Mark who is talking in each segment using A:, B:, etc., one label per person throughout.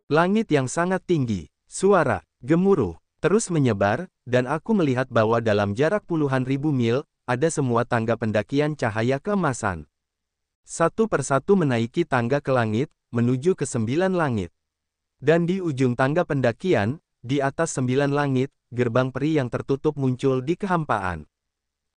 A: Langit yang sangat tinggi, suara, gemuruh, terus menyebar, dan aku melihat bahwa dalam jarak puluhan ribu mil, ada semua tangga pendakian cahaya keemasan. Satu persatu menaiki tangga ke langit, menuju ke 9 langit. Dan di ujung tangga pendakian, di atas 9 langit, gerbang peri yang tertutup muncul di kehampaan.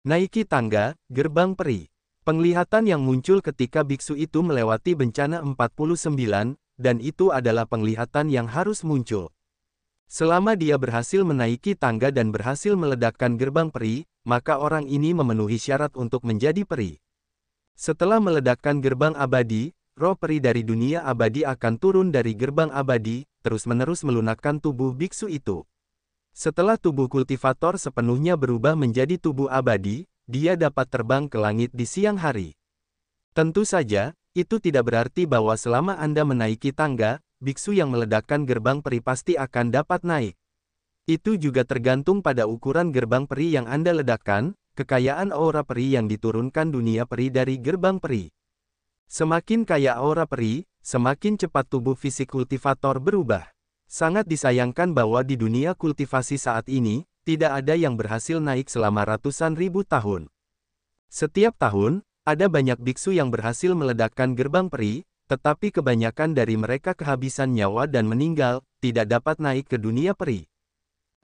A: Naiki tangga, gerbang peri. Penglihatan yang muncul ketika biksu itu melewati bencana 49, dan itu adalah penglihatan yang harus muncul. Selama dia berhasil menaiki tangga dan berhasil meledakkan gerbang peri, maka orang ini memenuhi syarat untuk menjadi peri. Setelah meledakkan gerbang abadi, roh peri dari dunia abadi akan turun dari gerbang abadi, terus-menerus melunakkan tubuh biksu itu. Setelah tubuh kultivator sepenuhnya berubah menjadi tubuh abadi, dia dapat terbang ke langit di siang hari. Tentu saja, itu tidak berarti bahwa selama Anda menaiki tangga, biksu yang meledakkan gerbang peri pasti akan dapat naik. Itu juga tergantung pada ukuran gerbang peri yang Anda ledakkan, kekayaan aura peri yang diturunkan dunia peri dari gerbang peri. Semakin kaya aura peri, semakin cepat tubuh fisik kultivator berubah. Sangat disayangkan bahwa di dunia kultivasi saat ini, tidak ada yang berhasil naik selama ratusan ribu tahun. Setiap tahun, ada banyak biksu yang berhasil meledakkan gerbang peri, tetapi kebanyakan dari mereka kehabisan nyawa dan meninggal, tidak dapat naik ke dunia peri.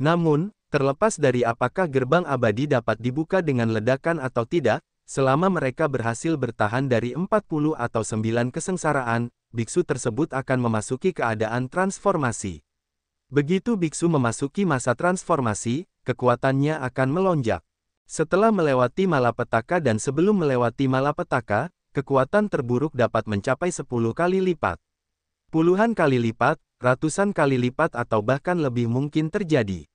A: Namun, terlepas dari apakah gerbang abadi dapat dibuka dengan ledakan atau tidak, selama mereka berhasil bertahan dari 40 atau 9 kesengsaraan, biksu tersebut akan memasuki keadaan transformasi. Begitu biksu memasuki masa transformasi, kekuatannya akan melonjak. Setelah melewati malapetaka dan sebelum melewati malapetaka, kekuatan terburuk dapat mencapai 10 kali lipat. Puluhan kali lipat, ratusan kali lipat atau bahkan lebih mungkin terjadi.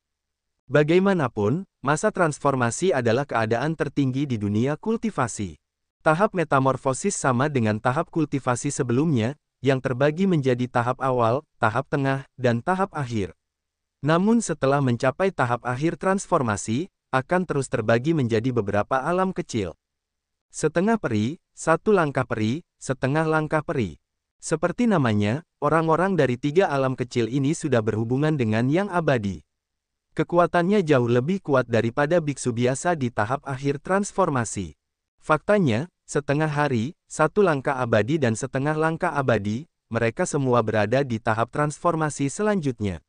A: Bagaimanapun, masa transformasi adalah keadaan tertinggi di dunia kultivasi. Tahap metamorfosis sama dengan tahap kultivasi sebelumnya, yang terbagi menjadi tahap awal, tahap tengah, dan tahap akhir. Namun setelah mencapai tahap akhir transformasi, akan terus terbagi menjadi beberapa alam kecil. Setengah peri, satu langkah peri, setengah langkah peri. Seperti namanya, orang-orang dari 3 alam kecil ini sudah berhubungan dengan yang abadi. Kekuatannya jauh lebih kuat daripada biksu biasa di tahap akhir transformasi. Faktanya, setengah hari, satu langkah abadi dan setengah langkah abadi, mereka semua berada di tahap transformasi selanjutnya.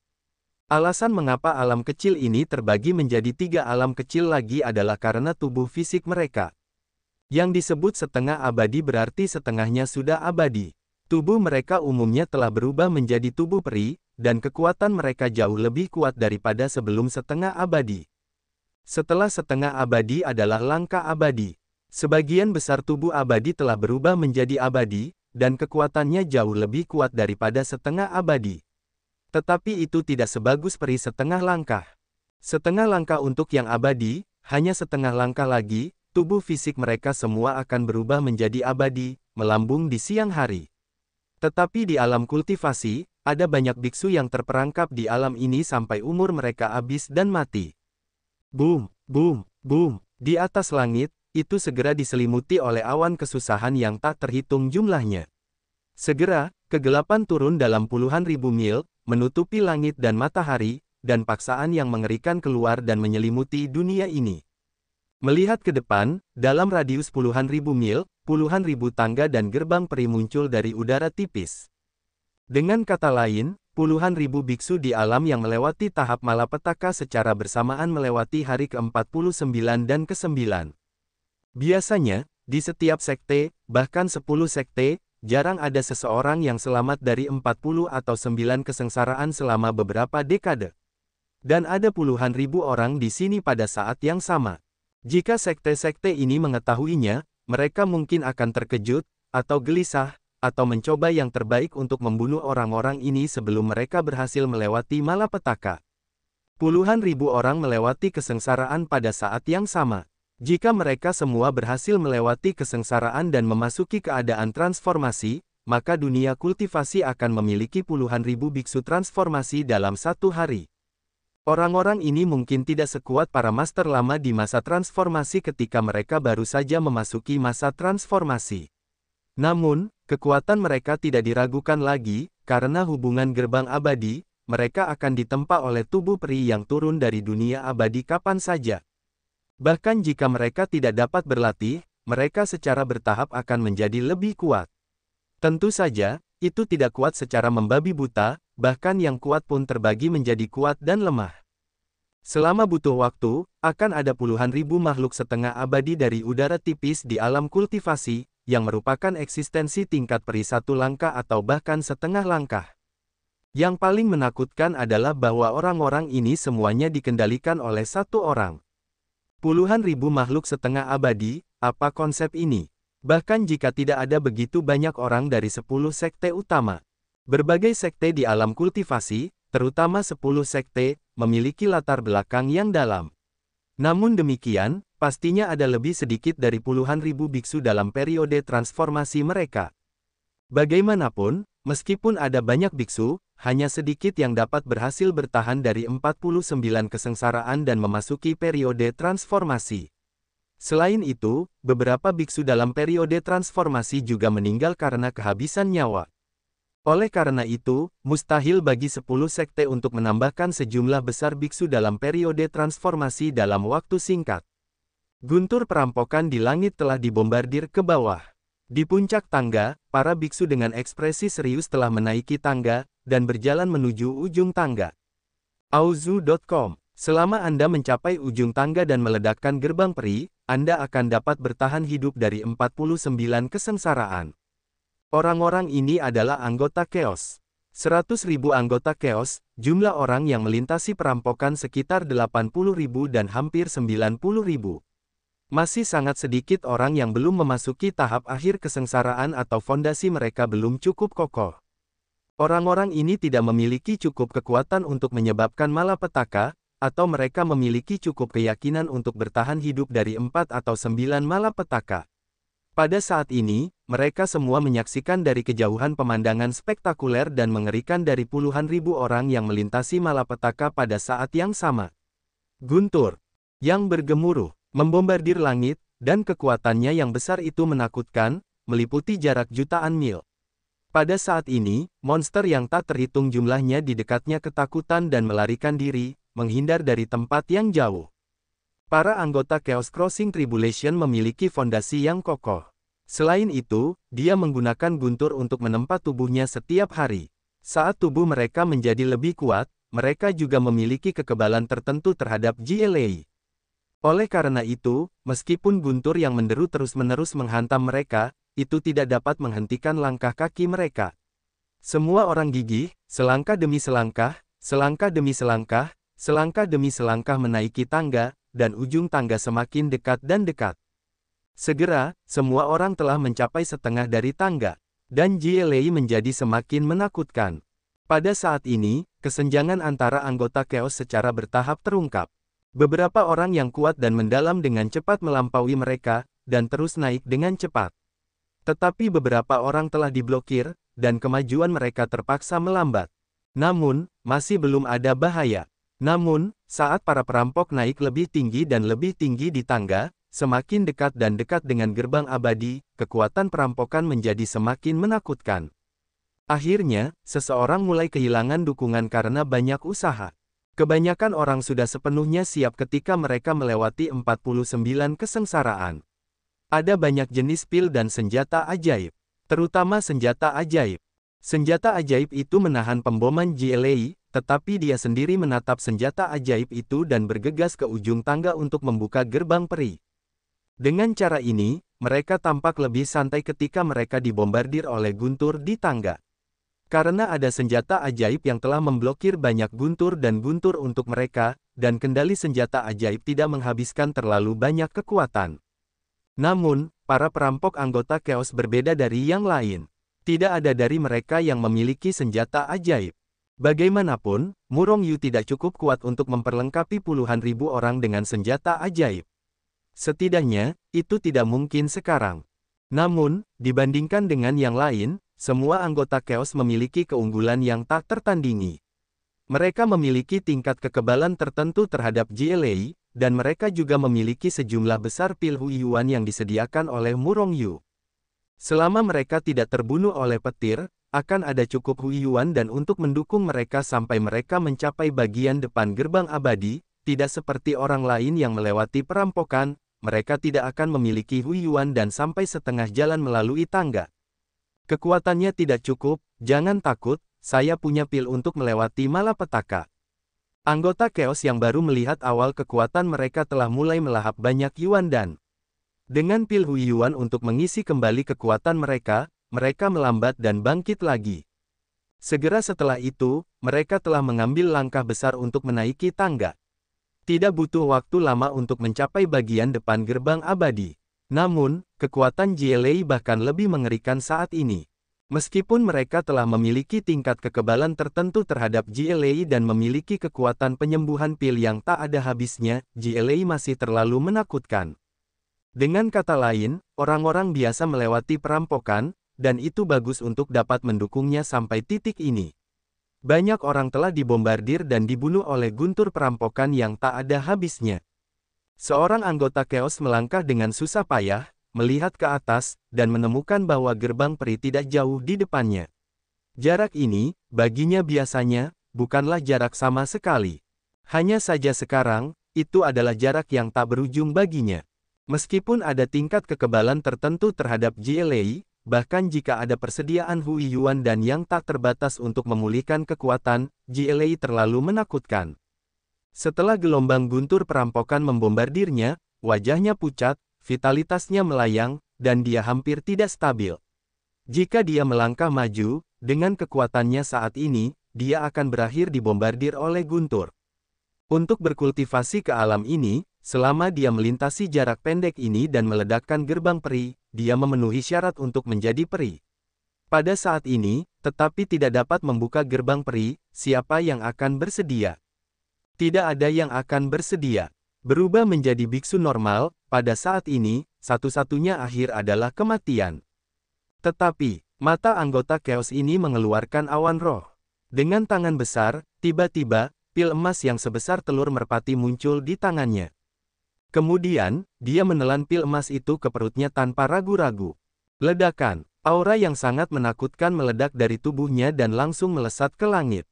A: Alasan mengapa alam kecil ini terbagi menjadi 3 alam kecil lagi adalah karena tubuh fisik mereka. Yang disebut setengah abadi berarti setengahnya sudah abadi. Tubuh mereka umumnya telah berubah menjadi tubuh peri, dan kekuatan mereka jauh lebih kuat daripada sebelum setengah abadi. Setelah setengah abadi adalah langkah abadi. Sebagian besar tubuh abadi telah berubah menjadi abadi, dan kekuatannya jauh lebih kuat daripada setengah abadi. Tetapi itu tidak sebagus peri setengah langkah. Setengah langkah untuk yang abadi, hanya setengah langkah lagi, tubuh fisik mereka semua akan berubah menjadi abadi, melambung di siang hari. Tetapi di alam kultivasi, ada banyak biksu yang terperangkap di alam ini sampai umur mereka habis dan mati. Boom, boom, boom, di atas langit, itu segera diselimuti oleh awan kesusahan yang tak terhitung jumlahnya. Segera, kegelapan turun dalam puluhan ribu mil, menutupi langit dan matahari, dan paksaan yang mengerikan keluar dan menyelimuti dunia ini. Melihat ke depan, dalam radius puluhan ribu mil, puluhan ribu tangga dan gerbang peri muncul dari udara tipis. Dengan kata lain, puluhan ribu biksu di alam yang melewati tahap malapetaka secara bersamaan melewati hari ke-49 dan ke-9. Biasanya, di setiap sekte, bahkan 10 sekte, jarang ada seseorang yang selamat dari 40 atau 9 kesengsaraan selama beberapa dekade. Dan ada puluhan ribu orang di sini pada saat yang sama. Jika sekte-sekte ini mengetahuinya, mereka mungkin akan terkejut, atau gelisah, atau mencoba yang terbaik untuk membunuh orang-orang ini sebelum mereka berhasil melewati malapetaka. Puluhan ribu orang melewati kesengsaraan pada saat yang sama. Jika mereka semua berhasil melewati kesengsaraan dan memasuki keadaan transformasi, maka dunia kultivasi akan memiliki puluhan ribu biksu transformasi dalam satu hari. Orang-orang ini mungkin tidak sekuat para master lama di masa transformasi ketika mereka baru saja memasuki masa transformasi. Namun, kekuatan mereka tidak diragukan lagi, karena hubungan gerbang abadi, mereka akan ditempa oleh tubuh peri yang turun dari dunia abadi kapan saja. Bahkan jika mereka tidak dapat berlatih, mereka secara bertahap akan menjadi lebih kuat. Tentu saja, itu tidak kuat secara membabi buta, bahkan yang kuat pun terbagi menjadi kuat dan lemah. Selama butuh waktu, akan ada puluhan ribu makhluk setengah abadi dari udara tipis di alam kultivasi, yang merupakan eksistensi tingkat peri satu langkah atau bahkan setengah langkah. Yang paling menakutkan adalah bahwa orang-orang ini semuanya dikendalikan oleh satu orang. Puluhan ribu makhluk setengah abadi, apa konsep ini? Bahkan jika tidak ada begitu banyak orang dari 10 sekte utama. Berbagai sekte di alam kultivasi, terutama 10 sekte, memiliki latar belakang yang dalam. Namun demikian, pastinya ada lebih sedikit dari puluhan ribu biksu dalam periode transformasi mereka. Bagaimanapun, meskipun ada banyak biksu, hanya sedikit yang dapat berhasil bertahan dari 49 kesengsaraan dan memasuki periode transformasi. Selain itu, beberapa biksu dalam periode transformasi juga meninggal karena kehabisan nyawa. Oleh karena itu, mustahil bagi 10 sekte untuk menambahkan sejumlah besar biksu dalam periode transformasi dalam waktu singkat. Guntur perampokan di langit telah dibombardir ke bawah. Di puncak tangga, para biksu dengan ekspresi serius telah menaiki tangga, dan berjalan menuju ujung tangga. Auzu.com. Selama Anda mencapai ujung tangga dan meledakkan gerbang peri, Anda akan dapat bertahan hidup dari 49 kesengsaraan. Orang-orang ini adalah anggota Chaos. 100.000 anggota Chaos, jumlah orang yang melintasi perampokan sekitar 80.000 dan hampir 90.000. Masih sangat sedikit orang yang belum memasuki tahap akhir kesengsaraan atau fondasi mereka belum cukup kokoh. Orang-orang ini tidak memiliki cukup kekuatan untuk menyebabkan malapetaka, atau mereka memiliki cukup keyakinan untuk bertahan hidup dari 4 atau 9 malapetaka. Pada saat ini, mereka semua menyaksikan dari kejauhan pemandangan spektakuler dan mengerikan dari puluhan ribu orang yang melintasi malapetaka pada saat yang sama. Guntur, yang bergemuruh, membombardir langit, dan kekuatannya yang besar itu menakutkan, meliputi jarak jutaan mil. Pada saat ini, monster yang tak terhitung jumlahnya di dekatnya ketakutan dan melarikan diri, menghindar dari tempat yang jauh. Para anggota Chaos Crossing Tribulation memiliki fondasi yang kokoh. Selain itu, dia menggunakan guntur untuk menempa tubuhnya setiap hari. Saat tubuh mereka menjadi lebih kuat, mereka juga memiliki kekebalan tertentu terhadap GLA. Oleh karena itu, meskipun guntur yang menderu terus-menerus menghantam mereka, itu tidak dapat menghentikan langkah kaki mereka. Semua orang gigih, selangkah demi selangkah, selangkah demi selangkah, selangkah demi selangkah menaiki tangga, dan ujung tangga semakin dekat dan dekat. Segera, semua orang telah mencapai setengah dari tangga, dan GLA menjadi semakin menakutkan. Pada saat ini, kesenjangan antara anggota Chaos secara bertahap terungkap. Beberapa orang yang kuat dan mendalam dengan cepat melampaui mereka, dan terus naik dengan cepat. Tetapi beberapa orang telah diblokir, dan kemajuan mereka terpaksa melambat. Namun, masih belum ada bahaya. Namun, saat para perampok naik lebih tinggi dan lebih tinggi di tangga, semakin dekat dan dekat dengan gerbang abadi, kekuatan perampokan menjadi semakin menakutkan. Akhirnya, seseorang mulai kehilangan dukungan karena banyak usaha. Kebanyakan orang sudah sepenuhnya siap ketika mereka melewati 49 kesengsaraan. Ada banyak jenis pil dan senjata ajaib, terutama senjata ajaib. Senjata ajaib itu menahan pemboman GLA, tetapi dia sendiri menatap senjata ajaib itu dan bergegas ke ujung tangga untuk membuka gerbang peri. Dengan cara ini, mereka tampak lebih santai ketika mereka dibombardir oleh guntur di tangga. Karena ada senjata ajaib yang telah memblokir banyak guntur dan guntur untuk mereka, dan kendali senjata ajaib tidak menghabiskan terlalu banyak kekuatan. Namun, para perampok anggota Chaos berbeda dari yang lain. Tidak ada dari mereka yang memiliki senjata ajaib. Bagaimanapun, Murong Yu tidak cukup kuat untuk memperlengkapi puluhan ribu orang dengan senjata ajaib. Setidaknya, itu tidak mungkin sekarang. Namun, dibandingkan dengan yang lain, semua anggota Chaos memiliki keunggulan yang tak tertandingi. Mereka memiliki tingkat kekebalan tertentu terhadap GLA, dan mereka juga memiliki sejumlah besar pil Huiyuan yang disediakan oleh Murong Yu. Selama mereka tidak terbunuh oleh petir, akan ada cukup Huiyuan dan untuk mendukung mereka sampai mereka mencapai bagian depan gerbang abadi, tidak seperti orang lain yang melewati perampokan, mereka tidak akan memiliki Huiyuan dan sampai setengah jalan melalui tangga. Kekuatannya tidak cukup, jangan takut, saya punya pil untuk melewati malapetaka. Anggota Chaos yang baru melihat awal kekuatan mereka telah mulai melahap banyak Yuan dan dengan pil Huiyuan untuk mengisi kembali kekuatan mereka, mereka melambat dan bangkit lagi. Segera setelah itu, mereka telah mengambil langkah besar untuk menaiki tangga. Tidak butuh waktu lama untuk mencapai bagian depan gerbang abadi. Namun, kekuatan GLA bahkan lebih mengerikan saat ini. Meskipun mereka telah memiliki tingkat kekebalan tertentu terhadap GLA dan memiliki kekuatan penyembuhan pil yang tak ada habisnya, GLA masih terlalu menakutkan. Dengan kata lain, orang-orang biasa melewati perampokan, dan itu bagus untuk dapat mendukungnya sampai titik ini. Banyak orang telah dibombardir dan dibunuh oleh guntur perampokan yang tak ada habisnya. Seorang anggota Chaos melangkah dengan susah payah, melihat ke atas, dan menemukan bahwa gerbang peri tidak jauh di depannya. Jarak ini, baginya biasanya, bukanlah jarak sama sekali. Hanya saja sekarang, itu adalah jarak yang tak berujung baginya. Meskipun ada tingkat kekebalan tertentu terhadap GLA, bahkan jika ada persediaan Huiyuan dan yang tak terbatas untuk memulihkan kekuatan, GLA terlalu menakutkan. Setelah gelombang guntur perampokan membombardirnya, wajahnya pucat, vitalitasnya melayang, dan dia hampir tidak stabil. Jika dia melangkah maju, dengan kekuatannya saat ini, dia akan berakhir dibombardir oleh guntur. Untuk berkultivasi ke alam ini, selama dia melintasi jarak pendek ini dan meledakkan gerbang peri, dia memenuhi syarat untuk menjadi peri. Pada saat ini, tetapi tidak dapat membuka gerbang peri, siapa yang akan bersedia? Tidak ada yang akan bersedia. Berubah menjadi biksu normal, pada saat ini, satu-satunya akhir adalah kematian. Tetapi, mata anggota Chaos ini mengeluarkan awan roh. Dengan tangan besar, tiba-tiba, pil emas yang sebesar telur merpati muncul di tangannya. Kemudian, dia menelan pil emas itu ke perutnya tanpa ragu-ragu. Ledakan, aura yang sangat menakutkan meledak dari tubuhnya dan langsung melesat ke langit.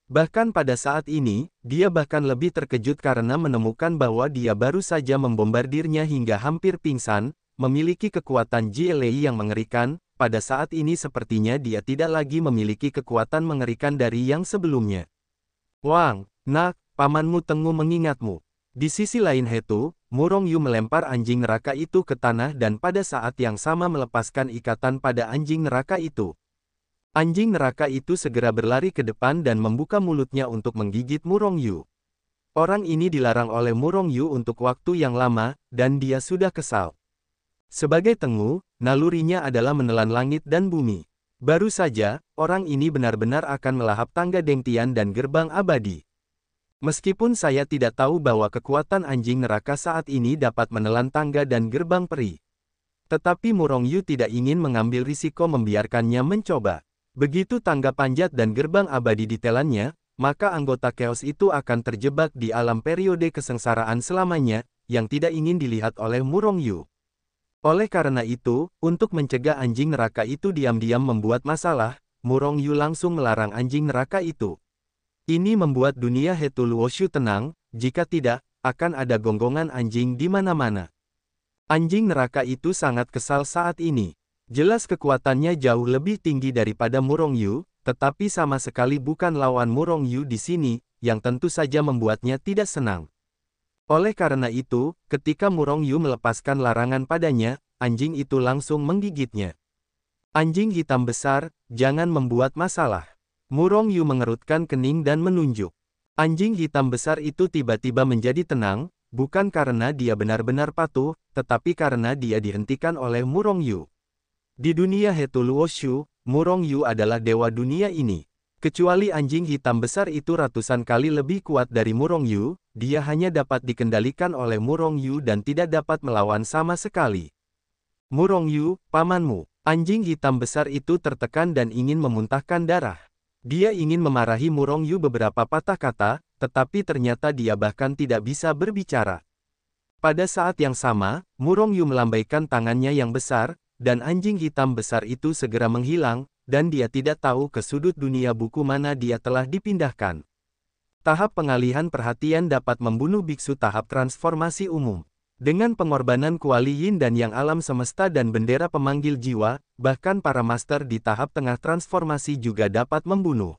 A: Bahkan pada saat ini, dia bahkan lebih terkejut karena menemukan bahwa dia baru saja membombardirnya hingga hampir pingsan, memiliki kekuatan GLA yang mengerikan, pada saat ini sepertinya dia tidak lagi memiliki kekuatan mengerikan dari yang sebelumnya. Wang, nak, pamanmu Tengu mengingatmu. Di sisi lain Hetu, Murong Yu melempar anjing neraka itu ke tanah dan pada saat yang sama melepaskan ikatan pada anjing neraka itu. Anjing neraka itu segera berlari ke depan dan membuka mulutnya untuk menggigit Murong Yu. Orang ini dilarang oleh Murong Yu untuk waktu yang lama, dan dia sudah kesal. Sebagai Tengu, nalurinya adalah menelan langit dan bumi. Baru saja, orang ini benar-benar akan melahap tangga Dengtian dan gerbang abadi. Meskipun saya tidak tahu bahwa kekuatan anjing neraka saat ini dapat menelan tangga dan gerbang peri. Tetapi Murong Yu tidak ingin mengambil risiko membiarkannya mencoba. Begitu tangga panjat dan gerbang abadi ditelannya, maka anggota Chaos itu akan terjebak di alam periode kesengsaraan selamanya, yang tidak ingin dilihat oleh Murong Yu. Oleh karena itu, untuk mencegah anjing neraka itu diam-diam membuat masalah, Murong Yu langsung melarang anjing neraka itu. Ini membuat dunia Hetu Luoshu tenang, jika tidak, akan ada gonggongan anjing di mana-mana. Anjing neraka itu sangat kesal saat ini. Jelas kekuatannya jauh lebih tinggi daripada Murong Yu, tetapi sama sekali bukan lawan Murong Yu di sini, yang tentu saja membuatnya tidak senang. Oleh karena itu, ketika Murong Yu melepaskan larangan padanya, anjing itu langsung menggigitnya. Anjing hitam besar, jangan membuat masalah. Murong Yu mengerutkan kening dan menunjuk. Anjing hitam besar itu tiba-tiba menjadi tenang, bukan karena dia benar-benar patuh, tetapi karena dia dihentikan oleh Murong Yu. Di dunia Hetu Luoshu, Murong Yu adalah dewa dunia ini. Kecuali anjing hitam besar itu ratusan kali lebih kuat dari Murong Yu, dia hanya dapat dikendalikan oleh Murong Yu dan tidak dapat melawan sama sekali. Murong Yu, pamanmu. Anjing hitam besar itu tertekan dan ingin memuntahkan darah. Dia ingin memarahi Murong Yu beberapa patah kata, tetapi ternyata dia bahkan tidak bisa berbicara. Pada saat yang sama, Murong Yu melambaikan tangannya yang besar, dan anjing hitam besar itu segera menghilang, dan dia tidak tahu ke sudut dunia buku mana dia telah dipindahkan. Tahap pengalihan perhatian dapat membunuh biksu tahap transformasi umum. Dengan pengorbanan Kuali Yin dan Yang alam semesta dan bendera pemanggil jiwa, bahkan para master di tahap tengah transformasi juga dapat membunuh.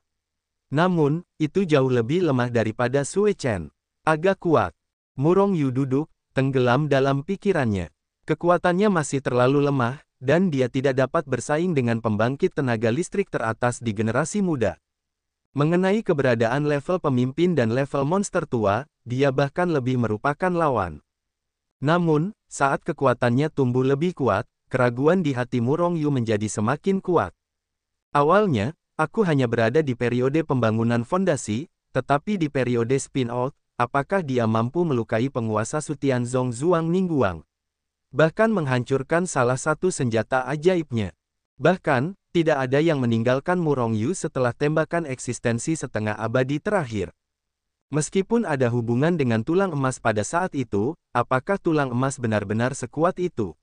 A: Namun, itu jauh lebih lemah daripada Sue Chen. Agak kuat. Murong Yu duduk, tenggelam dalam pikirannya. Kekuatannya masih terlalu lemah, dan dia tidak dapat bersaing dengan pembangkit tenaga listrik teratas di generasi muda. Mengenai keberadaan level pemimpin dan level monster tua, dia bahkan lebih merupakan lawan. Namun, saat kekuatannya tumbuh lebih kuat, keraguan di hati Murong Yu menjadi semakin kuat. Awalnya, aku hanya berada di periode pembangunan fondasi, tetapi di periode spin-out, apakah dia mampu melukai penguasa Sutian Zong Zuang Ningguang? Bahkan menghancurkan salah satu senjata ajaibnya. Bahkan, tidak ada yang meninggalkan Murong Yu setelah tembakan eksistensi setengah abadi terakhir. Meskipun ada hubungan dengan tulang emas pada saat itu, apakah tulang emas benar-benar sekuat itu?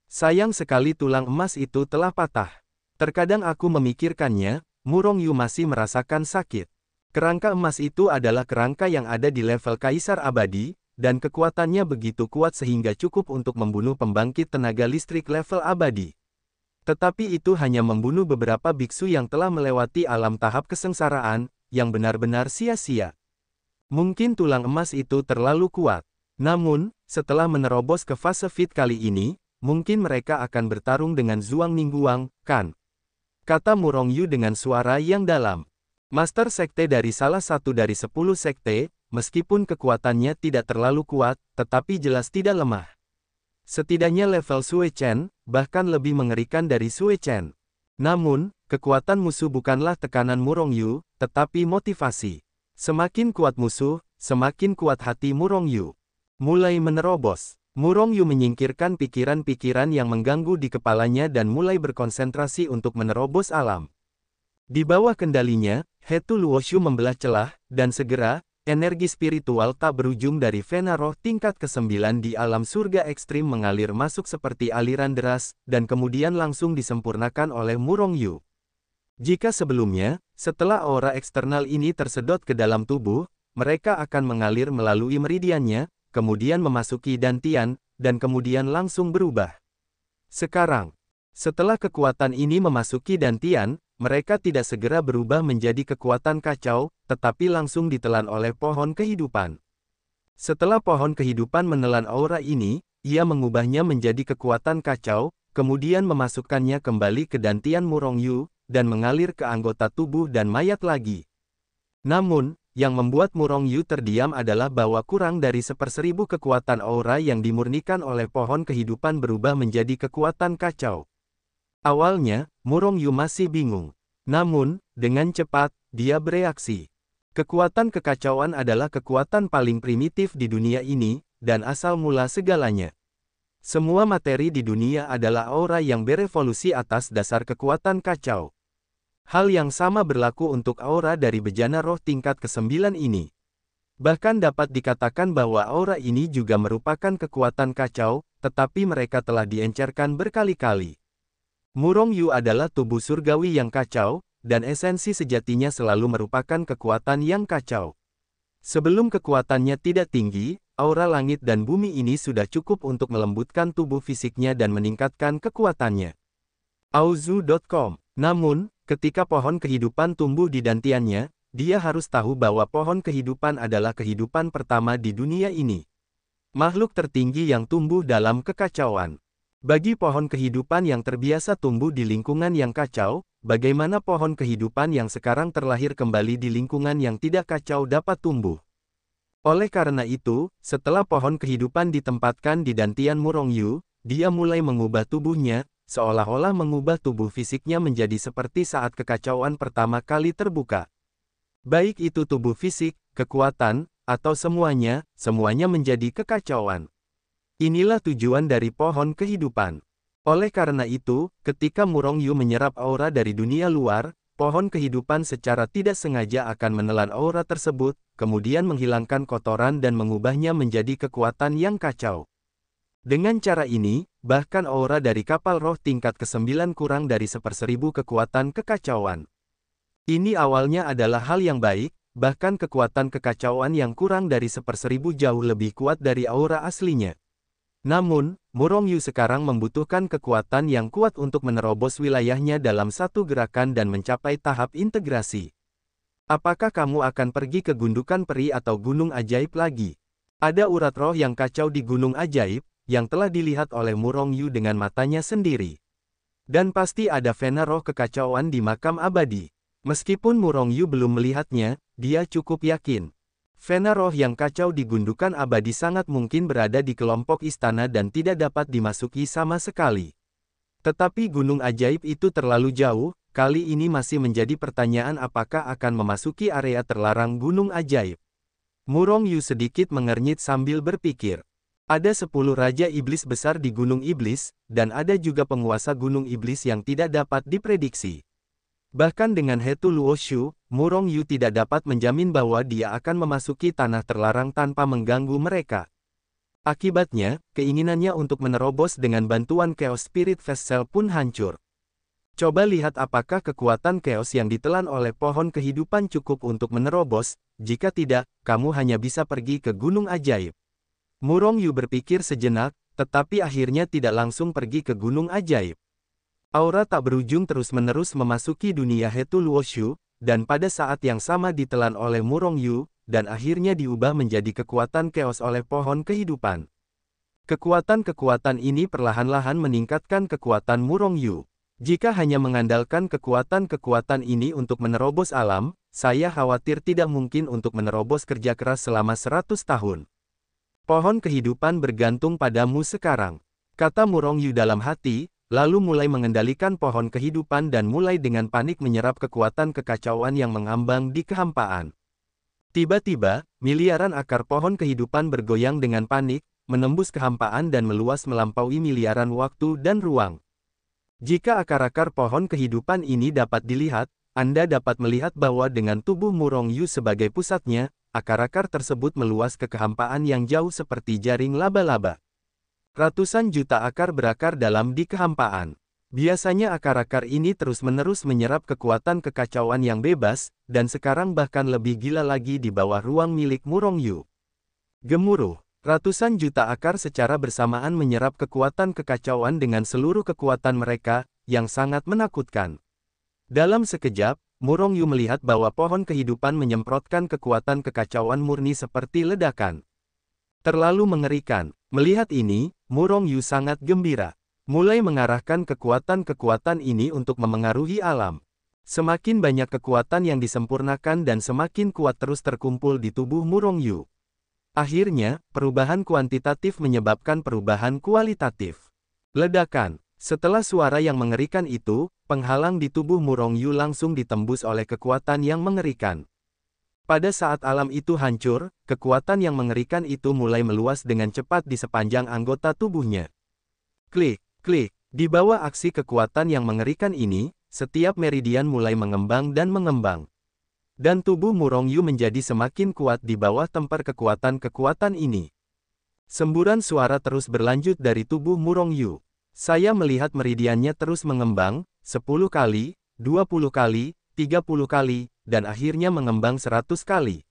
A: Sayang sekali tulang emas itu telah patah. Terkadang aku memikirkannya, Murong Yu masih merasakan sakit. Kerangka emas itu adalah kerangka yang ada di level Kaisar Abadi, dan kekuatannya begitu kuat sehingga cukup untuk membunuh pembangkit tenaga listrik level abadi. Tetapi itu hanya membunuh beberapa biksu yang telah melewati alam tahap kesengsaraan, yang benar-benar sia-sia. Mungkin tulang emas itu terlalu kuat. Namun, setelah menerobos ke fase fit kali ini, mungkin mereka akan bertarung dengan Zuang Ningguang, kan? Kata Murong Yu dengan suara yang dalam. Master sekte dari salah satu dari 10 sekte, meskipun kekuatannya tidak terlalu kuat, tetapi jelas tidak lemah. Setidaknya level Sue Chen, bahkan lebih mengerikan dari Sue Chen. Namun, kekuatan musuh bukanlah tekanan Murong Yu, tetapi motivasi. Semakin kuat musuh, semakin kuat hati Murong Yu. Mulai menerobos. Murong Yu menyingkirkan pikiran-pikiran yang mengganggu di kepalanya dan mulai berkonsentrasi untuk menerobos alam. Di bawah kendalinya, Hetu Luoshu membelah celah, dan segera, energi spiritual tak berujung dari Vena Roh tingkat ke-9 di alam surga ekstrim mengalir masuk seperti aliran deras, dan kemudian langsung disempurnakan oleh Murong Yu. Jika sebelumnya, setelah aura eksternal ini tersedot ke dalam tubuh, mereka akan mengalir melalui meridiannya, kemudian memasuki dantian, dan kemudian langsung berubah. Sekarang, setelah kekuatan ini memasuki dantian, mereka tidak segera berubah menjadi kekuatan kacau, tetapi langsung ditelan oleh pohon kehidupan. Setelah pohon kehidupan menelan aura ini, ia mengubahnya menjadi kekuatan kacau, kemudian memasukkannya kembali ke dantian Murong Yu, dan mengalir ke anggota tubuh dan mayat lagi. Namun, yang membuat Murong Yu terdiam adalah bahwa kurang dari 1/1000 kekuatan aura yang dimurnikan oleh pohon kehidupan berubah menjadi kekuatan kacau. Awalnya, Murong Yu masih bingung. Namun, dengan cepat, dia bereaksi. Kekuatan kekacauan adalah kekuatan paling primitif di dunia ini, dan asal mula segalanya. Semua materi di dunia adalah aura yang berevolusi atas dasar kekuatan kacau. Hal yang sama berlaku untuk aura dari bejana roh tingkat ke-9 ini. Bahkan dapat dikatakan bahwa aura ini juga merupakan kekuatan kacau, tetapi mereka telah diencerkan berkali-kali. Murong Yu adalah tubuh surgawi yang kacau, dan esensi sejatinya selalu merupakan kekuatan yang kacau. Sebelum kekuatannya tidak tinggi, aura langit dan bumi ini sudah cukup untuk melembutkan tubuh fisiknya dan meningkatkan kekuatannya. Auzu.com. Namun, ketika pohon kehidupan tumbuh di dantiannya, dia harus tahu bahwa pohon kehidupan adalah kehidupan pertama di dunia ini. Makhluk tertinggi yang tumbuh dalam kekacauan. Bagi pohon kehidupan yang terbiasa tumbuh di lingkungan yang kacau, bagaimana pohon kehidupan yang sekarang terlahir kembali di lingkungan yang tidak kacau dapat tumbuh? Oleh karena itu, setelah pohon kehidupan ditempatkan di dantian Murong Yu, dia mulai mengubah tubuhnya, seolah-olah mengubah tubuh fisiknya menjadi seperti saat kekacauan pertama kali terbuka. Baik itu tubuh fisik, kekuatan, atau semuanya menjadi kekacauan. Inilah tujuan dari pohon kehidupan. Oleh karena itu, ketika Murong Yu menyerap aura dari dunia luar, pohon kehidupan secara tidak sengaja akan menelan aura tersebut, kemudian menghilangkan kotoran dan mengubahnya menjadi kekuatan yang kacau. Dengan cara ini, bahkan aura dari kapal roh tingkat ke-9 kurang dari 1/1000 kekuatan kekacauan. Ini awalnya adalah hal yang baik, bahkan kekuatan kekacauan yang kurang dari 1/1000 jauh lebih kuat dari aura aslinya. Namun, Murongyu sekarang membutuhkan kekuatan yang kuat untuk menerobos wilayahnya dalam satu gerakan dan mencapai tahap integrasi. Apakah kamu akan pergi ke gundukan peri atau gunung ajaib lagi? Ada urat roh yang kacau di gunung ajaib, yang telah dilihat oleh Murongyu dengan matanya sendiri. Dan pasti ada vena roh kekacauan di makam abadi. Meskipun Murongyu belum melihatnya, dia cukup yakin. Vena roh yang kacau di gundukan abadi sangat mungkin berada di kelompok istana dan tidak dapat dimasuki sama sekali. Tetapi gunung ajaib itu terlalu jauh, kali ini masih menjadi pertanyaan apakah akan memasuki area terlarang gunung ajaib. Murongyu sedikit mengernyit sambil berpikir. Ada 10 Raja Iblis besar di Gunung Iblis, dan ada juga penguasa Gunung Iblis yang tidak dapat diprediksi. Bahkan dengan Hetu Luoshu, Murongyu tidak dapat menjamin bahwa dia akan memasuki tanah terlarang tanpa mengganggu mereka. Akibatnya, keinginannya untuk menerobos dengan bantuan Chaos Spirit Vessel pun hancur. Coba lihat apakah kekuatan Chaos yang ditelan oleh pohon kehidupan cukup untuk menerobos, jika tidak, kamu hanya bisa pergi ke Gunung Ajaib. Murongyu berpikir sejenak, tetapi akhirnya tidak langsung pergi ke Gunung Ajaib. Aura tak berujung terus-menerus memasuki dunia Hetu Luoshu, dan pada saat yang sama ditelan oleh Murongyu, dan akhirnya diubah menjadi kekuatan Chaos oleh pohon kehidupan. Kekuatan-kekuatan ini perlahan-lahan meningkatkan kekuatan Murongyu. Jika hanya mengandalkan kekuatan-kekuatan ini untuk menerobos alam, saya khawatir tidak mungkin untuk menerobos kerja keras selama 100 tahun. Pohon kehidupan bergantung padamu sekarang, kata Murongyu dalam hati, lalu mulai mengendalikan pohon kehidupan dan mulai dengan panik menyerap kekuatan kekacauan yang mengambang di kehampaan. Tiba-tiba, miliaran akar pohon kehidupan bergoyang dengan panik, menembus kehampaan dan meluas melampaui miliaran waktu dan ruang. Jika akar-akar pohon kehidupan ini dapat dilihat, Anda dapat melihat bahwa dengan tubuh Murongyu sebagai pusatnya, akar-akar tersebut meluas ke kehampaan yang jauh seperti jaring laba-laba. Ratusan juta akar berakar dalam di kehampaan. Biasanya akar-akar ini terus-menerus menyerap kekuatan kekacauan yang bebas, dan sekarang bahkan lebih gila lagi di bawah ruang milik Murongyu. Gemuruh, ratusan juta akar secara bersamaan menyerap kekuatan kekacauan dengan seluruh kekuatan mereka, yang sangat menakutkan. Dalam sekejap, Murongyu melihat bahwa pohon kehidupan menyemprotkan kekuatan kekacauan murni seperti ledakan. Terlalu mengerikan. Melihat ini, Murongyu sangat gembira. Mulai mengarahkan kekuatan-kekuatan ini untuk memengaruhi alam. Semakin banyak kekuatan yang disempurnakan dan semakin kuat terus terkumpul di tubuh Murongyu. Akhirnya, perubahan kuantitatif menyebabkan perubahan kualitatif. Ledakan. Setelah suara yang mengerikan itu, penghalang di tubuh Murongyu langsung ditembus oleh kekuatan yang mengerikan. Pada saat alam itu hancur, kekuatan yang mengerikan itu mulai meluas dengan cepat di sepanjang anggota tubuhnya. Klik, klik, di bawah aksi kekuatan yang mengerikan ini, setiap meridian mulai mengembang dan mengembang. Dan tubuh Murongyu menjadi semakin kuat di bawah tempur kekuatan-kekuatan ini. Semburan suara terus berlanjut dari tubuh Murongyu. Saya melihat meridiannya terus mengembang, 10 kali, 20 kali, 30 kali, dan akhirnya mengembang 100 kali.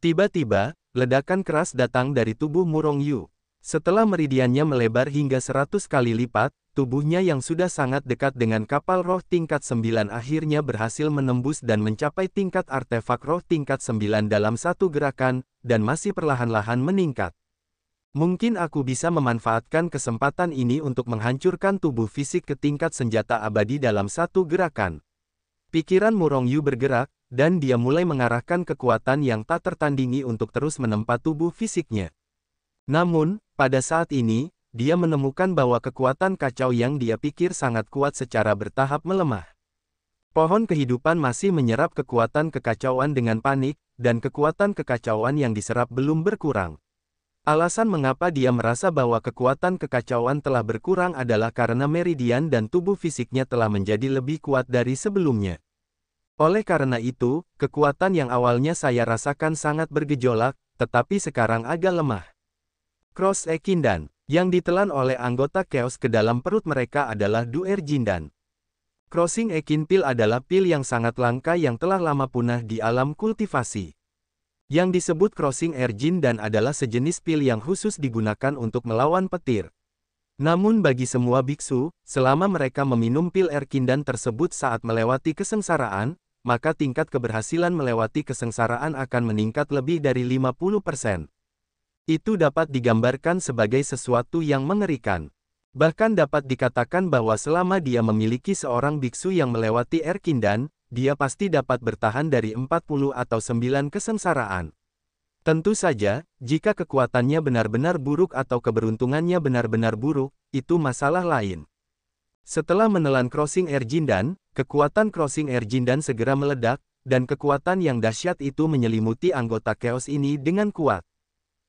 A: Tiba-tiba, ledakan keras datang dari tubuh Murongyu. Setelah meridiannya melebar hingga 100 kali lipat, tubuhnya yang sudah sangat dekat dengan kapal roh tingkat 9 akhirnya berhasil menembus dan mencapai tingkat artefak roh tingkat 9 dalam satu gerakan, dan masih perlahan-lahan meningkat. Mungkin aku bisa memanfaatkan kesempatan ini untuk menghancurkan tubuh fisik ke tingkat senjata abadi dalam satu gerakan. Pikiran Murongyu bergerak, dan dia mulai mengarahkan kekuatan yang tak tertandingi untuk terus menempa tubuh fisiknya. Namun, pada saat ini, dia menemukan bahwa kekuatan kacau yang dia pikir sangat kuat secara bertahap melemah. Pohon kehidupan masih menyerap kekuatan kekacauan dengan panik, dan kekuatan kekacauan yang diserap belum berkurang. Alasan mengapa dia merasa bahwa kekuatan kekacauan telah berkurang adalah karena meridian dan tubuh fisiknya telah menjadi lebih kuat dari sebelumnya. Oleh karena itu, kekuatan yang awalnya saya rasakan sangat bergejolak, tetapi sekarang agak lemah. Cross Ekindan, Yang ditelan oleh anggota Chaos ke dalam perut mereka adalah Duer Jindan. Crossing Ekin Pil adalah pil yang sangat langka yang telah lama punah di alam kultivasi. Yang disebut Crossing Air Jindan adalah sejenis pil yang khusus digunakan untuk melawan petir. Namun bagi semua biksu, selama mereka meminum pil Air Jindan tersebut saat melewati kesengsaraan, maka tingkat keberhasilan melewati kesengsaraan akan meningkat lebih dari 50%. Itu dapat digambarkan sebagai sesuatu yang mengerikan. Bahkan dapat dikatakan bahwa selama dia memiliki seorang biksu yang melewati Air Jindan, dia pasti dapat bertahan dari 40 atau 9 kesengsaraan. Tentu saja, jika kekuatannya benar-benar buruk atau keberuntungannya benar-benar buruk, itu masalah lain. Setelah menelan Crossing Air Jindan, kekuatan Crossing Air Jindan segera meledak, dan kekuatan yang dahsyat itu menyelimuti anggota Chaos ini dengan kuat.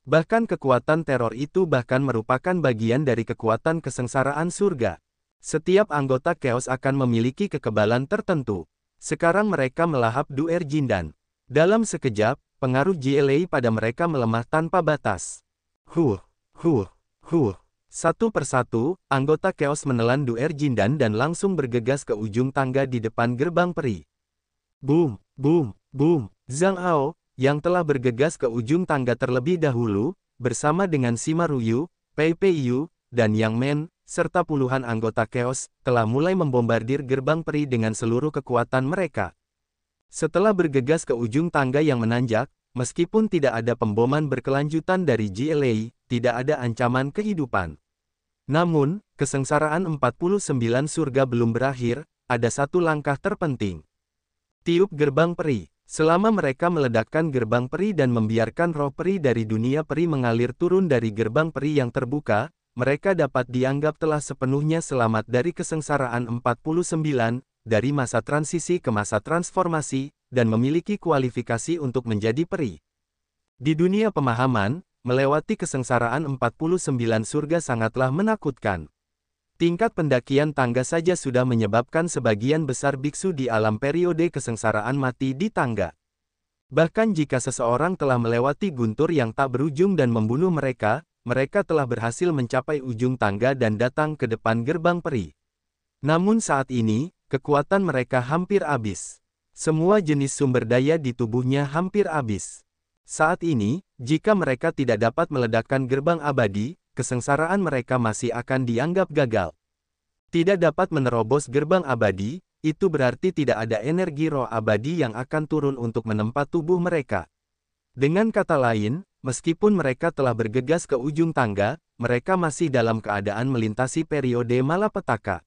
A: Bahkan kekuatan teror itu bahkan merupakan bagian dari kekuatan kesengsaraan surga. Setiap anggota Chaos akan memiliki kekebalan tertentu. Sekarang mereka melahap Duer Jindan. Dalam sekejap, pengaruh GLA pada mereka melemah tanpa batas. Satu persatu, anggota Chaos menelan Duer Jindan dan langsung bergegas ke ujung tangga di depan gerbang peri. Boom, boom, boom. Zhang Hao, yang telah bergegas ke ujung tangga terlebih dahulu, bersama dengan Sima Ruyu, Pei Pei Yu, dan Yang Men, serta puluhan anggota Chaos, telah mulai membombardir gerbang peri dengan seluruh kekuatan mereka. Setelah bergegas ke ujung tangga yang menanjak, meskipun tidak ada pemboman berkelanjutan dari GLA, tidak ada ancaman kehidupan. Namun, kesengsaraan 49 surga belum berakhir, ada satu langkah terpenting. Tiup gerbang peri. Selama mereka meledakkan gerbang peri dan membiarkan roh peri dari dunia peri mengalir turun dari gerbang peri yang terbuka, mereka dapat dianggap telah sepenuhnya selamat dari kesengsaraan 49, dari masa transisi ke masa transformasi, dan memiliki kualifikasi untuk menjadi peri. Di dunia pemahaman, melewati kesengsaraan 49 surga sangatlah menakutkan. Tingkat pendakian tangga saja sudah menyebabkan sebagian besar biksu di alam periode kesengsaraan mati di tangga. Bahkan jika seseorang telah melewati guntur yang tak berujung dan membunuh mereka, mereka telah berhasil mencapai ujung tangga dan datang ke depan gerbang peri. Namun saat ini, kekuatan mereka hampir habis. Semua jenis sumber daya di tubuhnya hampir habis. Saat ini, jika mereka tidak dapat meledakkan gerbang abadi, kesengsaraan mereka masih akan dianggap gagal. Tidak dapat menerobos gerbang abadi, itu berarti tidak ada energi roh abadi yang akan turun untuk menempa tubuh mereka. Dengan kata lain, meskipun mereka telah bergegas ke ujung tangga, mereka masih dalam keadaan melintasi periode malapetaka.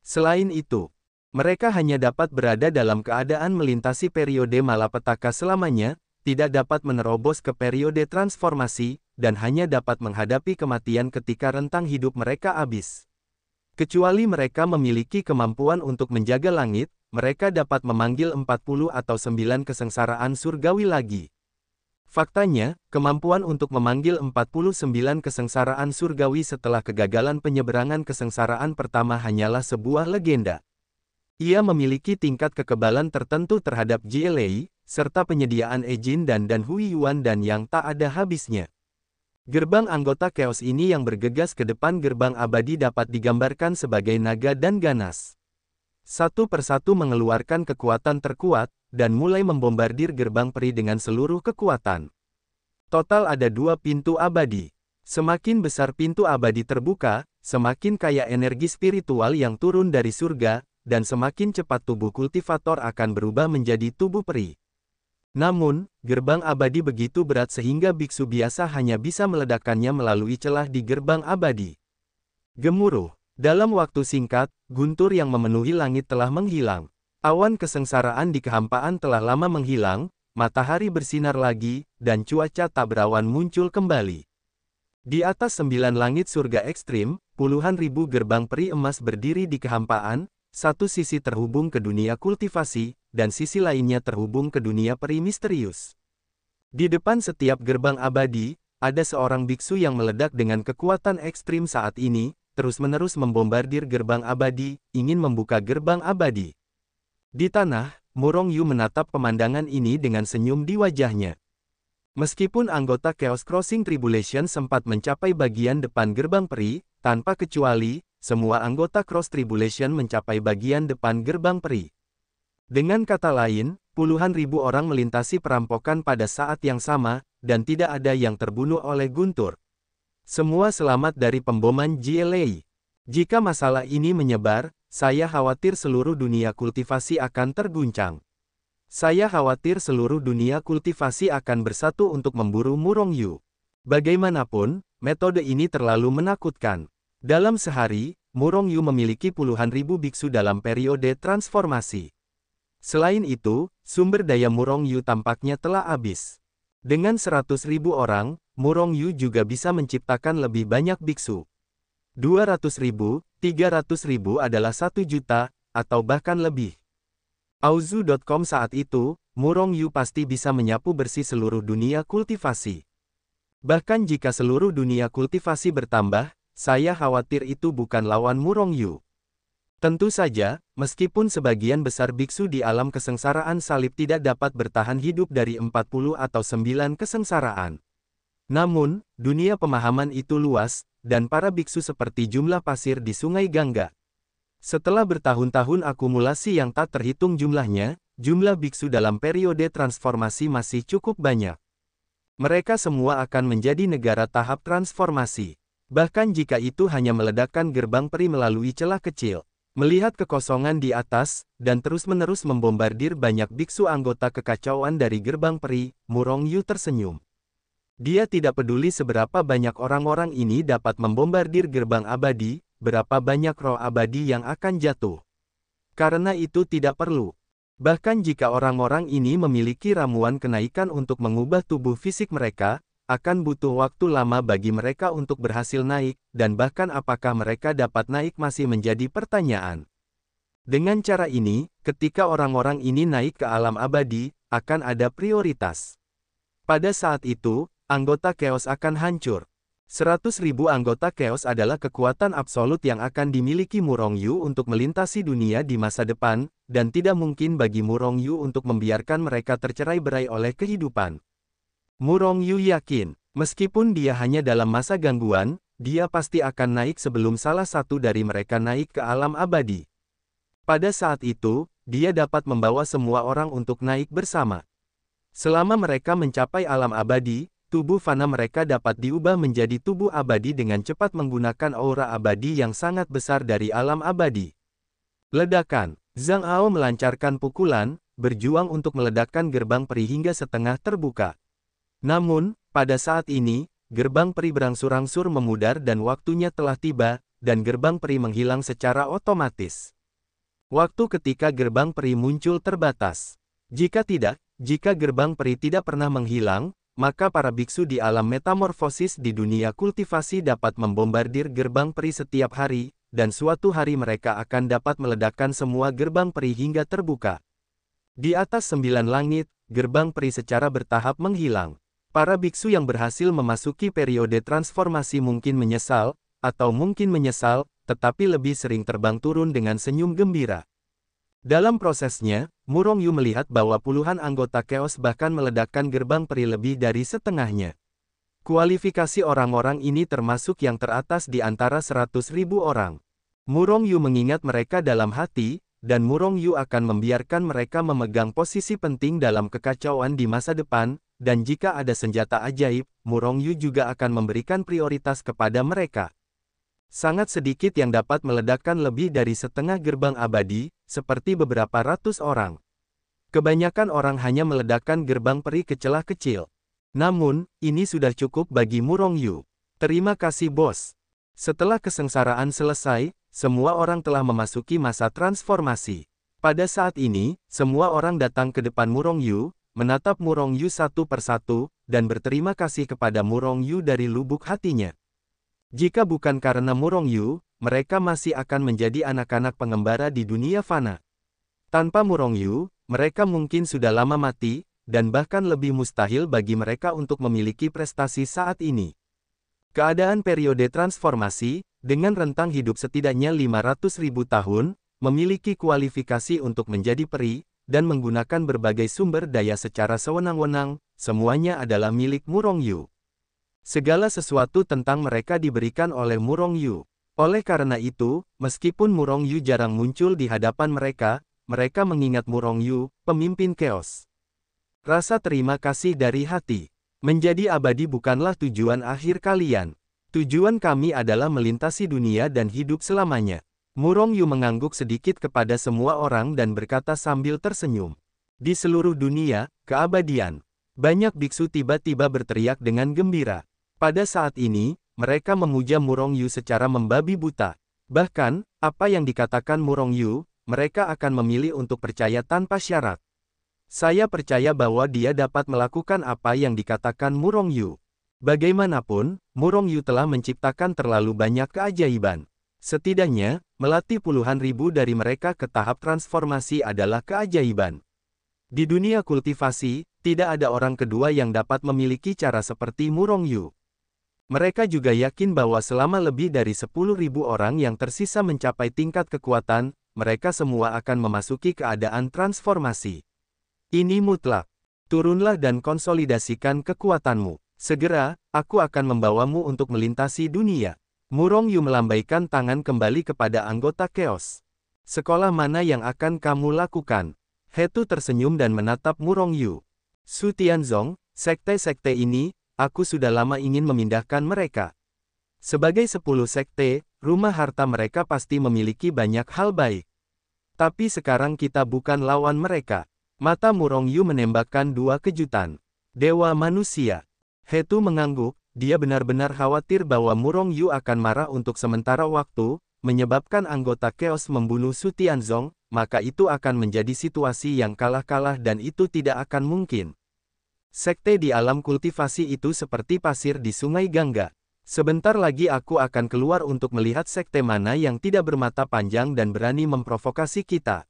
A: Selain itu, mereka hanya dapat berada dalam keadaan melintasi periode malapetaka selamanya, tidak dapat menerobos ke periode transformasi, dan hanya dapat menghadapi kematian ketika rentang hidup mereka habis. Kecuali mereka memiliki kemampuan untuk menjaga langit, mereka dapat memanggil 40 atau 9 kesengsaraan surgawi lagi. Faktanya, kemampuan untuk memanggil 49 kesengsaraan surgawi setelah kegagalan penyeberangan kesengsaraan pertama hanyalah sebuah legenda. Ia memiliki tingkat kekebalan tertentu terhadap GLA, serta penyediaan Ejin dan Hui Yuan dan yang tak ada habisnya. Gerbang anggota Chaos ini yang bergegas ke depan gerbang abadi dapat digambarkan sebagai naga dan ganas. Satu persatu mengeluarkan kekuatan terkuat, dan mulai membombardir gerbang peri dengan seluruh kekuatan. Total ada 2 pintu abadi. Semakin besar pintu abadi terbuka, semakin kaya energi spiritual yang turun dari surga, dan semakin cepat tubuh kultivator akan berubah menjadi tubuh peri. Namun, gerbang abadi begitu berat sehingga biksu biasa hanya bisa meledakkannya melalui celah di gerbang abadi. Gemuruh. Dalam waktu singkat, guntur yang memenuhi langit telah menghilang. Awan kesengsaraan di kehampaan telah lama menghilang, matahari bersinar lagi, dan cuaca tak berawan muncul kembali. Di atas 9 langit surga ekstrim, puluhan ribu gerbang peri emas berdiri di kehampaan, satu sisi terhubung ke dunia kultivasi, dan sisi lainnya terhubung ke dunia peri misterius. Di depan setiap gerbang abadi, ada seorang biksu yang meledak dengan kekuatan ekstrim saat ini, terus-menerus membombardir gerbang abadi, ingin membuka gerbang abadi. Di tanah, Murong Yu menatap pemandangan ini dengan senyum di wajahnya. Meskipun anggota Chaos Crossing Tribulation sempat mencapai bagian depan gerbang peri, tanpa kecuali, semua anggota Cross Tribulation mencapai bagian depan gerbang peri. Dengan kata lain, puluhan ribu orang melintasi perampokan pada saat yang sama, dan tidak ada yang terbunuh oleh Guntur. Semua selamat dari pemboman GLA. Jika masalah ini menyebar, saya khawatir seluruh dunia kultivasi akan terguncang. Saya khawatir seluruh dunia kultivasi akan bersatu untuk memburu Murong Yu. Bagaimanapun, metode ini terlalu menakutkan. Dalam sehari, Murong Yu memiliki puluhan ribu biksu dalam periode transformasi. Selain itu, sumber daya Murong Yu tampaknya telah habis. Dengan 100.000 orang, Murong Yu juga bisa menciptakan lebih banyak biksu. 200.000, 300.000 adalah 1 juta, atau bahkan lebih. Auzu.com saat itu, Murong Yu pasti bisa menyapu bersih seluruh dunia kultivasi. Bahkan jika seluruh dunia kultivasi bertambah, saya khawatir itu bukan lawan Murong Yu. Tentu saja, meskipun sebagian besar biksu di alam kesengsaraan salib tidak dapat bertahan hidup dari 40 atau 9 kesengsaraan. Namun, dunia pemahaman itu luas, dan para biksu seperti jumlah pasir di Sungai Gangga. Setelah bertahun-tahun akumulasi yang tak terhitung jumlahnya, jumlah biksu dalam periode transformasi masih cukup banyak. Mereka semua akan menjadi negara tahap transformasi. Bahkan jika itu hanya meledakkan gerbang peri melalui celah kecil. Melihat kekosongan di atas, dan terus-menerus membombardir banyak biksu anggota kekacauan dari gerbang peri, Murong Yu tersenyum. Dia tidak peduli seberapa banyak orang-orang ini dapat membombardir gerbang abadi, berapa banyak roh abadi yang akan jatuh. Karena itu tidak perlu. Bahkan jika orang-orang ini memiliki ramuan kenaikan untuk mengubah tubuh fisik mereka, akan butuh waktu lama bagi mereka untuk berhasil naik, dan bahkan apakah mereka dapat naik masih menjadi pertanyaan. Dengan cara ini, ketika orang-orang ini naik ke alam abadi, akan ada prioritas. Pada saat itu, anggota Chaos akan hancur. 100.000 anggota Chaos adalah kekuatan absolut yang akan dimiliki Murong Yu untuk melintasi dunia di masa depan, dan tidak mungkin bagi Murong Yu untuk membiarkan mereka tercerai-berai oleh kehidupan. Murong Yu yakin, meskipun dia hanya dalam masa gangguan, dia pasti akan naik sebelum salah satu dari mereka naik ke alam abadi. Pada saat itu, dia dapat membawa semua orang untuk naik bersama. Selama mereka mencapai alam abadi, tubuh fana mereka dapat diubah menjadi tubuh abadi dengan cepat menggunakan aura abadi yang sangat besar dari alam abadi. Ledakan. Zhang Ao melancarkan pukulan, berjuang untuk meledakkan gerbang peri hingga setengah terbuka. Namun, pada saat ini, gerbang peri berangsur-angsur memudar dan waktunya telah tiba, dan gerbang peri menghilang secara otomatis. Waktu ketika gerbang peri muncul terbatas. Jika gerbang peri tidak pernah menghilang, maka para biksu di alam metamorfosis di dunia kultivasi dapat membombardir gerbang peri setiap hari, dan suatu hari mereka akan dapat meledakkan semua gerbang peri hingga terbuka. Di atas 9 langit, gerbang peri secara bertahap menghilang. Para biksu yang berhasil memasuki periode transformasi mungkin menyesal, tetapi lebih sering terbang turun dengan senyum gembira. Dalam prosesnya, Murong Yu melihat bahwa puluhan anggota Chaos bahkan meledakkan gerbang peri lebih dari setengahnya. Kualifikasi orang-orang ini termasuk yang teratas di antara 100.000 orang. Murong Yu mengingat mereka dalam hati, dan Murong Yu akan membiarkan mereka memegang posisi penting dalam kekacauan di masa depan, dan jika ada senjata ajaib, Murong Yu juga akan memberikan prioritas kepada mereka. Sangat sedikit yang dapat meledakkan lebih dari setengah gerbang abadi, seperti beberapa ratus orang. Kebanyakan orang hanya meledakkan gerbang peri ke celah kecil. Namun, ini sudah cukup bagi Murong Yu. Terima kasih bos. Setelah kesengsaraan selesai, semua orang telah memasuki masa transformasi. Pada saat ini, semua orang datang ke depan Murong Yu, menatap Murong Yu satu persatu, dan berterima kasih kepada Murong Yu dari lubuk hatinya. Jika bukan karena Murong Yu, mereka masih akan menjadi anak-anak pengembara di dunia fana. Tanpa Murong Yu, mereka mungkin sudah lama mati, dan bahkan lebih mustahil bagi mereka untuk memiliki prestasi saat ini. Keadaan periode transformasi, dengan rentang hidup setidaknya 500.000 tahun, memiliki kualifikasi untuk menjadi peri, dan menggunakan berbagai sumber daya secara sewenang-wenang, semuanya adalah milik Murong Yu. Segala sesuatu tentang mereka diberikan oleh Murong Yu. Oleh karena itu, meskipun Murong Yu jarang muncul di hadapan mereka, mereka mengingat Murong Yu, pemimpin Chaos. Rasa terima kasih dari hati. Menjadi abadi bukanlah tujuan akhir kalian. Tujuan kami adalah melintasi dunia dan hidup selamanya. Murong Yu mengangguk sedikit kepada semua orang dan berkata sambil tersenyum. Di seluruh dunia, keabadian. Banyak biksu tiba-tiba berteriak dengan gembira. Pada saat ini, mereka memuja Murong Yu secara membabi buta. Bahkan, apa yang dikatakan Murong Yu, mereka akan memilih untuk percaya tanpa syarat. Saya percaya bahwa dia dapat melakukan apa yang dikatakan Murong Yu. Bagaimanapun, Murong Yu telah menciptakan terlalu banyak keajaiban. Setidaknya, melatih puluhan ribu dari mereka ke tahap transformasi adalah keajaiban. Di dunia kultivasi, tidak ada orang kedua yang dapat memiliki cara seperti Murong Yu. Mereka juga yakin bahwa selama lebih dari 10.000 orang yang tersisa mencapai tingkat kekuatan, mereka semua akan memasuki keadaan transformasi. Ini mutlak. Turunlah dan konsolidasikan kekuatanmu. Segera, aku akan membawamu untuk melintasi dunia. Murong Yu melambaikan tangan kembali kepada anggota Chaos. Sekolah mana yang akan kamu lakukan? Hetu tersenyum dan menatap Murong Yu. Su Tianzong, sekte-sekte ini, aku sudah lama ingin memindahkan mereka. Sebagai 10 sekte, rumah harta mereka pasti memiliki banyak hal baik. Tapi sekarang kita bukan lawan mereka. Mata Murong Yu menembakkan dua kejutan. Dewa manusia. Hetu mengangguk, dia benar-benar khawatir bahwa Murong Yu akan marah untuk sementara waktu, menyebabkan anggota Chaos membunuh Su Tianzong, maka itu akan menjadi situasi yang kalah-kalah dan itu tidak akan mungkin. Sekte di alam kultivasi itu seperti pasir di sungai Gangga. Sebentar lagi aku akan keluar untuk melihat sekte mana yang tidak bermata panjang dan berani memprovokasi kita.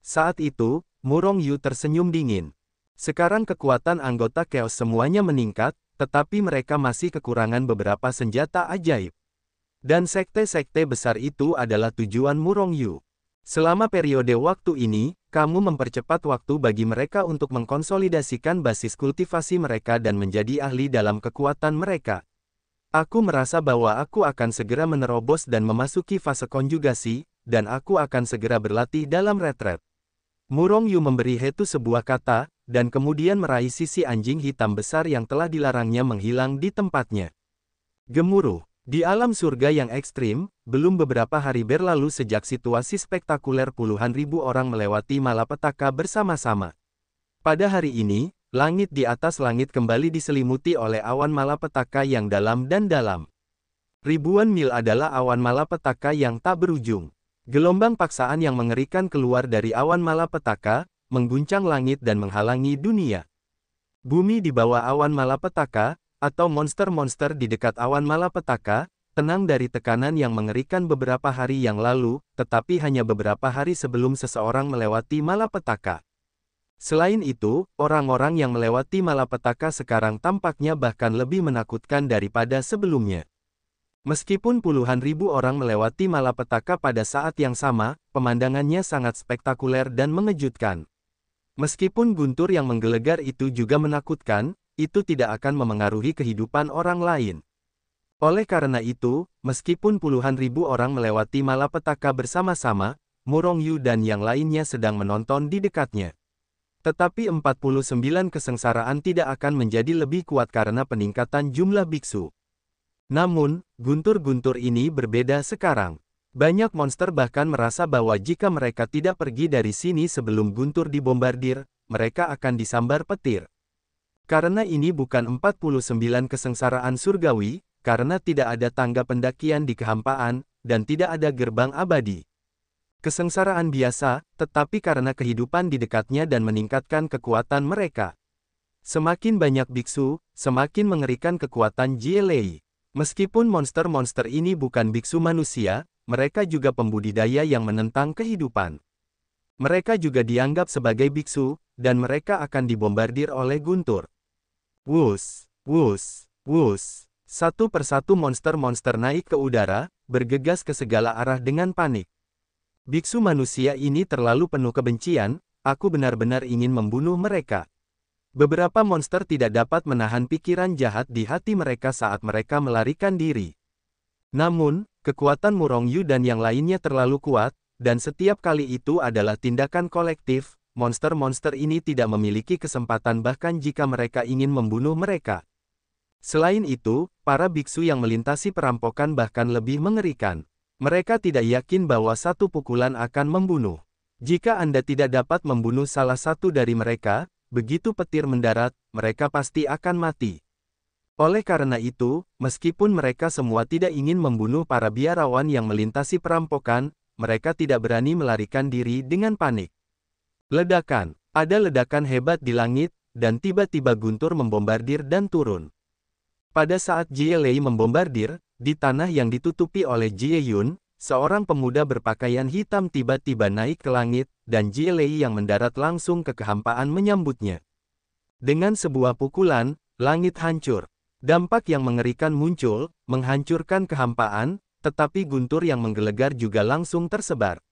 A: Saat itu, Murong Yu tersenyum dingin. Sekarang kekuatan anggota Chaos semuanya meningkat, tetapi mereka masih kekurangan beberapa senjata ajaib. Dan sekte-sekte besar itu adalah tujuan Murong Yu. Selama periode waktu ini, kamu mempercepat waktu bagi mereka untuk mengkonsolidasikan basis kultivasi mereka dan menjadi ahli dalam kekuatan mereka. Aku merasa bahwa aku akan segera menerobos dan memasuki fase konjugasi, dan aku akan segera berlatih dalam retret. Murong Yu memberi Hetu sebuah kata, dan kemudian meraih sisi anjing hitam besar yang telah dilarangnya menghilang di tempatnya. Gemuruh. Di alam surga yang ekstrim, belum beberapa hari berlalu sejak situasi spektakuler puluhan ribu orang melewati malapetaka bersama-sama. Pada hari ini, langit di atas langit kembali diselimuti oleh awan malapetaka yang dalam dan dalam. Ribuan mil adalah awan malapetaka yang tak berujung. Gelombang paksaan yang mengerikan keluar dari awan malapetaka, mengguncang langit dan menghalangi dunia. Bumi di bawah awan malapetaka, atau monster-monster di dekat awan malapetaka, tenang dari tekanan yang mengerikan beberapa hari yang lalu, tetapi hanya beberapa hari sebelum seseorang melewati malapetaka. Selain itu, orang-orang yang melewati malapetaka sekarang tampaknya bahkan lebih menakutkan daripada sebelumnya. Meskipun puluhan ribu orang melewati malapetaka pada saat yang sama, pemandangannya sangat spektakuler dan mengejutkan. Meskipun guntur yang menggelegar itu juga menakutkan, itu tidak akan memengaruhi kehidupan orang lain. Oleh karena itu, meskipun puluhan ribu orang melewati malapetaka bersama-sama, Murong Yu dan yang lainnya sedang menonton di dekatnya. Tetapi 49 kesengsaraan tidak akan menjadi lebih kuat karena peningkatan jumlah biksu. Namun, guntur-guntur ini berbeda sekarang. Banyak monster bahkan merasa bahwa jika mereka tidak pergi dari sini sebelum guntur dibombardir, mereka akan disambar petir. Karena ini bukan 49 kesengsaraan surgawi, karena tidak ada tangga pendakian di kehampaan, dan tidak ada gerbang abadi. Kesengsaraan biasa, tetapi karena kehidupan di dekatnya dan meningkatkan kekuatan mereka. Semakin banyak biksu, semakin mengerikan kekuatan Jielei. Meskipun monster-monster ini bukan biksu manusia, mereka juga pembudidaya yang menentang kehidupan. Mereka juga dianggap sebagai biksu, dan mereka akan dibombardir oleh guntur. Wus, wus, wus. Satu persatu monster-monster naik ke udara, bergegas ke segala arah dengan panik. Biksu manusia ini terlalu penuh kebencian, aku benar-benar ingin membunuh mereka. Beberapa monster tidak dapat menahan pikiran jahat di hati mereka saat mereka melarikan diri. Namun, kekuatan Murong Yu dan yang lainnya terlalu kuat, dan setiap kali itu adalah tindakan kolektif, monster-monster ini tidak memiliki kesempatan bahkan jika mereka ingin membunuh mereka. Selain itu, para biksu yang melintasi perampokan bahkan lebih mengerikan. Mereka tidak yakin bahwa satu pukulan akan membunuh. Jika Anda tidak dapat membunuh salah satu dari mereka, begitu petir mendarat, mereka pasti akan mati. Oleh karena itu, meskipun mereka semua tidak ingin membunuh para biarawan yang melintasi perampokan, mereka tidak berani melarikan diri dengan panik. Ledakan. Ada ledakan hebat di langit, dan tiba-tiba guntur membombardir dan turun. Pada saat Jie Lei membombardir, di tanah yang ditutupi oleh Jie Yun, seorang pemuda berpakaian hitam tiba-tiba naik ke langit, dan Jie Lei yang mendarat langsung ke kehampaan menyambutnya. Dengan sebuah pukulan, langit hancur. Dampak yang mengerikan muncul, menghancurkan kehampaan, tetapi guntur yang menggelegar juga langsung tersebar.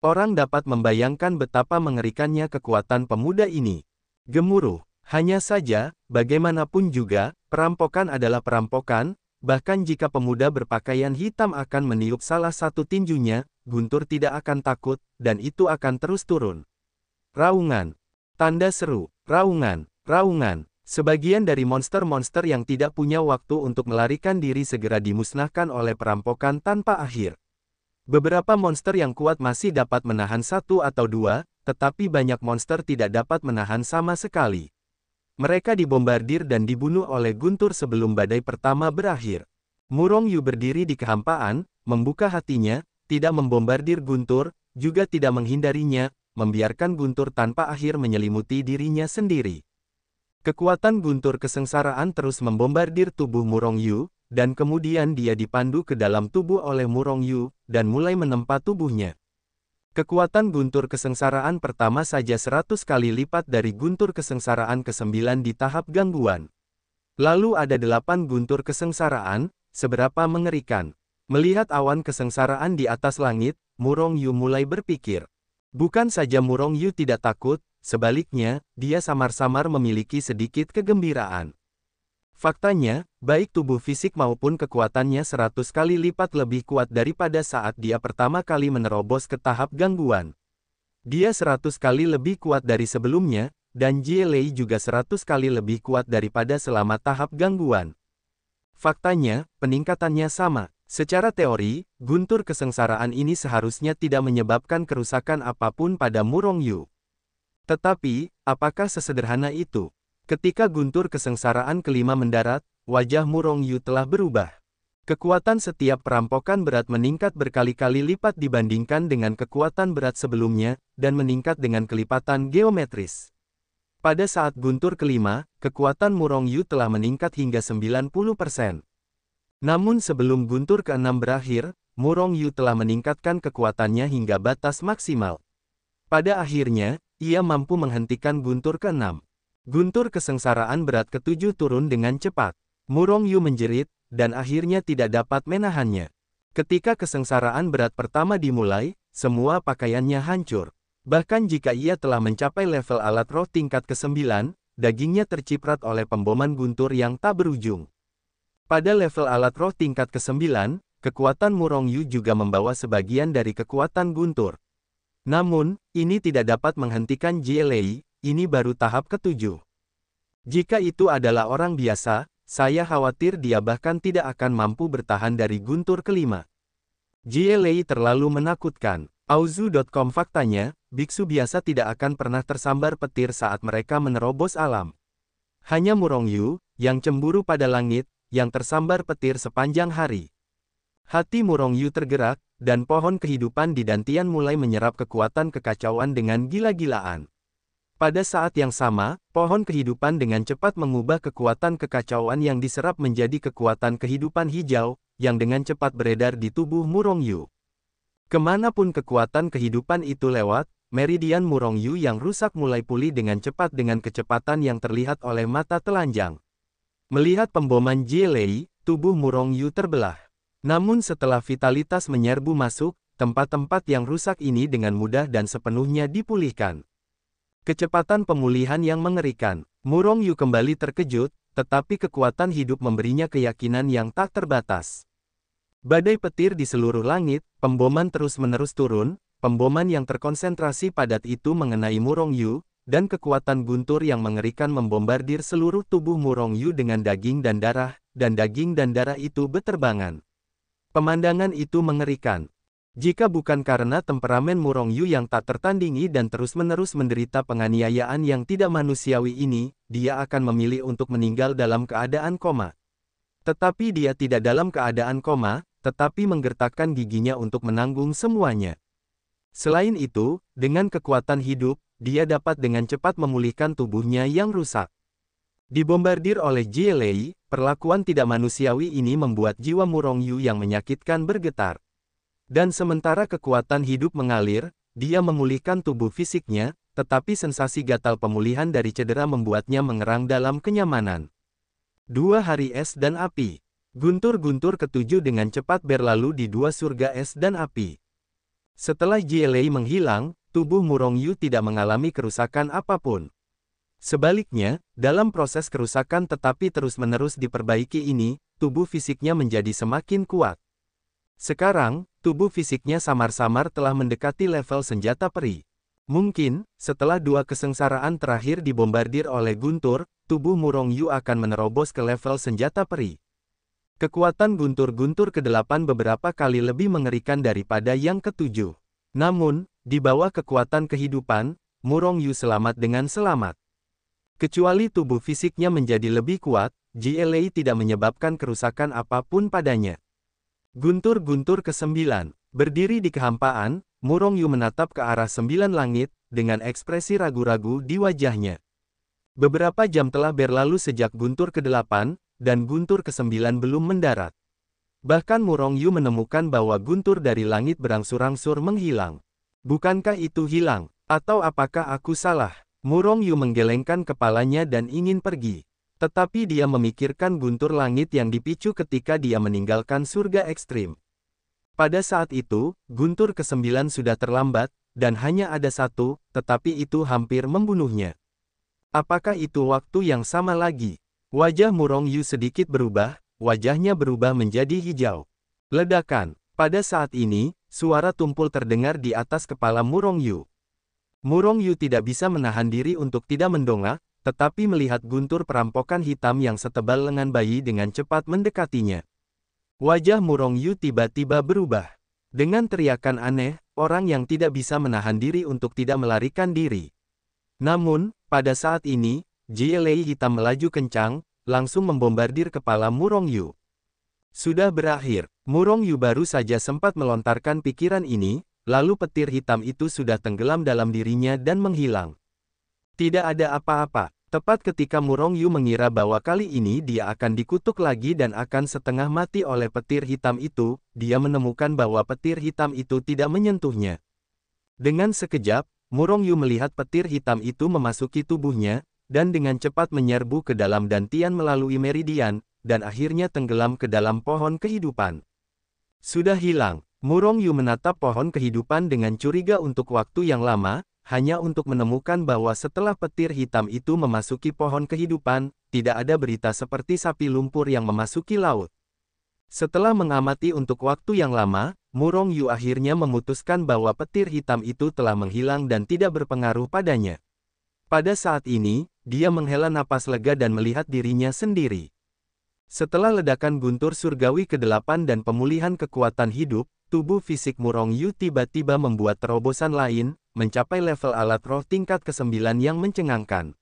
A: Orang dapat membayangkan betapa mengerikannya kekuatan pemuda ini. Gemuruh. Hanya saja, bagaimanapun juga, perampokan adalah perampokan, bahkan jika pemuda berpakaian hitam akan meniup salah satu tinjunya, guntur tidak akan takut, dan itu akan terus turun. Raungan. Tanda seru. Raungan. Raungan. Sebagian dari monster-monster yang tidak punya waktu untuk melarikan diri segera dimusnahkan oleh perampokan tanpa akhir. Beberapa monster yang kuat masih dapat menahan satu atau dua, tetapi banyak monster tidak dapat menahan sama sekali. Mereka dibombardir dan dibunuh oleh guntur sebelum badai pertama berakhir. Murong Yu berdiri di kehampaan, membuka hatinya, tidak membombardir guntur, juga tidak menghindarinya, membiarkan guntur tanpa akhir menyelimuti dirinya sendiri. Kekuatan guntur kesengsaraan terus membombardir tubuh Murong Yu, dan kemudian dia dipandu ke dalam tubuh oleh Murong Yu, dan mulai menempa tubuhnya. Kekuatan guntur kesengsaraan pertama saja 100 kali lipat dari guntur kesengsaraan ke-9 di tahap gangguan. Lalu ada 8 guntur kesengsaraan, seberapa mengerikan. Melihat awan kesengsaraan di atas langit, Murong Yu mulai berpikir. Bukan saja Murong Yu tidak takut, sebaliknya, dia samar-samar memiliki sedikit kegembiraan. Faktanya, baik tubuh fisik maupun kekuatannya 100 kali lipat lebih kuat daripada saat dia pertama kali menerobos ke tahap gangguan. Dia 100 kali lebih kuat dari sebelumnya, dan Jie Lei juga 100 kali lebih kuat daripada selama tahap gangguan. Faktanya, peningkatannya sama. Secara teori, guntur kesengsaraan ini seharusnya tidak menyebabkan kerusakan apapun pada Murong Yu. Tetapi, apakah sesederhana itu? Ketika guntur kesengsaraan kelima mendarat, wajah Murong Yu telah berubah. Kekuatan setiap perampokan berat meningkat berkali-kali lipat dibandingkan dengan kekuatan berat sebelumnya, dan meningkat dengan kelipatan geometris. Pada saat guntur kelima, kekuatan Murong Yu telah meningkat hingga 90%. Namun sebelum guntur keenam berakhir, Murong Yu telah meningkatkan kekuatannya hingga batas maksimal. Pada akhirnya, ia mampu menghentikan guntur keenam. Guntur kesengsaraan berat ke-7 turun dengan cepat. Murong Yu menjerit, dan akhirnya tidak dapat menahannya. Ketika kesengsaraan berat pertama dimulai, semua pakaiannya hancur. Bahkan jika ia telah mencapai level alat roh tingkat ke-9, dagingnya terciprat oleh pemboman guntur yang tak berujung. Pada level alat roh tingkat ke-9, kekuatan Murong Yu juga membawa sebagian dari kekuatan guntur. Namun, ini tidak dapat menghentikan Jie Lei. Ini baru tahap ke-7. Jika itu adalah orang biasa, saya khawatir dia bahkan tidak akan mampu bertahan dari guntur kelima. Jie Lei terlalu menakutkan. Auzu.com faktanya, biksu biasa tidak akan pernah tersambar petir saat mereka menerobos alam. Hanya Murong Yu, yang cemburu pada langit, yang tersambar petir sepanjang hari. Hati Murong Yu tergerak, dan pohon kehidupan di Dantian mulai menyerap kekuatan kekacauan dengan gila-gilaan. Pada saat yang sama, pohon kehidupan dengan cepat mengubah kekuatan kekacauan yang diserap menjadi kekuatan kehidupan hijau, yang dengan cepat beredar di tubuh Murong Yu. Kemanapun kekuatan kehidupan itu lewat, meridian Murong Yu yang rusak mulai pulih dengan cepat dengan kecepatan yang terlihat oleh mata telanjang. Melihat pemboman Jie Lei, tubuh Murong Yu terbelah. Namun setelah vitalitas menyerbu masuk, tempat-tempat yang rusak ini dengan mudah dan sepenuhnya dipulihkan. Kecepatan pemulihan yang mengerikan. Murong Yu kembali terkejut, tetapi kekuatan hidup memberinya keyakinan yang tak terbatas. Badai petir di seluruh langit, pemboman terus-menerus turun, pemboman yang terkonsentrasi padat itu mengenai Murong Yu, dan kekuatan guntur yang mengerikan membombardir seluruh tubuh Murong Yu dengan daging dan darah itu beterbangan. Pemandangan itu mengerikan. Jika bukan karena temperamen Murong Yu yang tak tertandingi dan terus-menerus menderita penganiayaan yang tidak manusiawi ini, dia akan memilih untuk meninggal dalam keadaan koma. Tetapi dia tidak dalam keadaan koma, tetapi menggertakkan giginya untuk menanggung semuanya. Selain itu, dengan kekuatan hidup, dia dapat dengan cepat memulihkan tubuhnya yang rusak. Dibombardir oleh Jie Lei, perlakuan tidak manusiawi ini membuat jiwa Murong Yu yang menyakitkan bergetar. Dan sementara kekuatan hidup mengalir, dia memulihkan tubuh fisiknya, tetapi sensasi gatal pemulihan dari cedera membuatnya mengerang dalam kenyamanan. 2 hari es dan api. Guntur-guntur ketujuh dengan cepat berlalu di 2 surga es dan api. Setelah Jie Lei menghilang, tubuh Murong Yu tidak mengalami kerusakan apapun. Sebaliknya, dalam proses kerusakan tetapi terus-menerus diperbaiki ini, tubuh fisiknya menjadi semakin kuat. Sekarang, tubuh fisiknya samar-samar telah mendekati level senjata peri. Mungkin, setelah 2 kesengsaraan terakhir dibombardir oleh guntur, tubuh Murong Yu akan menerobos ke level senjata peri. Kekuatan guntur-guntur ke-8 beberapa kali lebih mengerikan daripada yang ke-7. Namun, di bawah kekuatan kehidupan, Murong Yu selamat dengan selamat. Kecuali tubuh fisiknya menjadi lebih kuat, Jie Lei tidak menyebabkan kerusakan apapun padanya. Guntur-guntur ke-9. Berdiri di kehampaan, Murong Yu menatap ke arah 9 langit, dengan ekspresi ragu-ragu di wajahnya. Beberapa jam telah berlalu sejak guntur ke-8, dan guntur ke-9 belum mendarat. Bahkan Murong Yu menemukan bahwa guntur dari langit berangsur-angsur menghilang. Bukankah itu hilang? Atau apakah aku salah? Murong Yu menggelengkan kepalanya dan ingin pergi. Tetapi dia memikirkan guntur langit yang dipicu ketika dia meninggalkan surga ekstrim. Pada saat itu, guntur ke-9 sudah terlambat, dan hanya ada satu, tetapi itu hampir membunuhnya. Apakah itu waktu yang sama lagi? Wajah Murong Yu sedikit berubah, wajahnya berubah menjadi hijau. Ledakan. Pada saat ini, suara tumpul terdengar di atas kepala Murong Yu. Murong Yu tidak bisa menahan diri untuk tidak mendongak, tetapi melihat guntur perampokan hitam yang setebal lengan bayi dengan cepat mendekatinya. Wajah Murong Yu tiba-tiba berubah. Dengan teriakan aneh, orang yang tidak bisa menahan diri untuk tidak melarikan diri. Namun, pada saat ini, Jie Lei hitam melaju kencang, langsung membombardir kepala Murong Yu. Sudah berakhir. Murong Yu baru saja sempat melontarkan pikiran ini, lalu petir hitam itu sudah tenggelam dalam dirinya dan menghilang. Tidak ada apa-apa. Tepat ketika Murong Yu mengira bahwa kali ini dia akan dikutuk lagi dan akan setengah mati oleh petir hitam itu, dia menemukan bahwa petir hitam itu tidak menyentuhnya. Dengan sekejap, Murong Yu melihat petir hitam itu memasuki tubuhnya, dan dengan cepat menyerbu ke dalam dantian melalui meridian, dan akhirnya tenggelam ke dalam pohon kehidupan. Sudah hilang. Murong Yu menatap pohon kehidupan dengan curiga untuk waktu yang lama, hanya untuk menemukan bahwa setelah petir hitam itu memasuki pohon kehidupan, tidak ada berita seperti sapi lumpur yang memasuki laut. Setelah mengamati untuk waktu yang lama, Murong Yu akhirnya memutuskan bahwa petir hitam itu telah menghilang dan tidak berpengaruh padanya. Pada saat ini, dia menghela napas lega dan melihat dirinya sendiri. Setelah ledakan guntur surgawi ke-8 dan pemulihan kekuatan hidup, tubuh fisik Murong Yu tiba-tiba membuat terobosan lain, mencapai level alat roh tingkat ke-9 yang mencengangkan.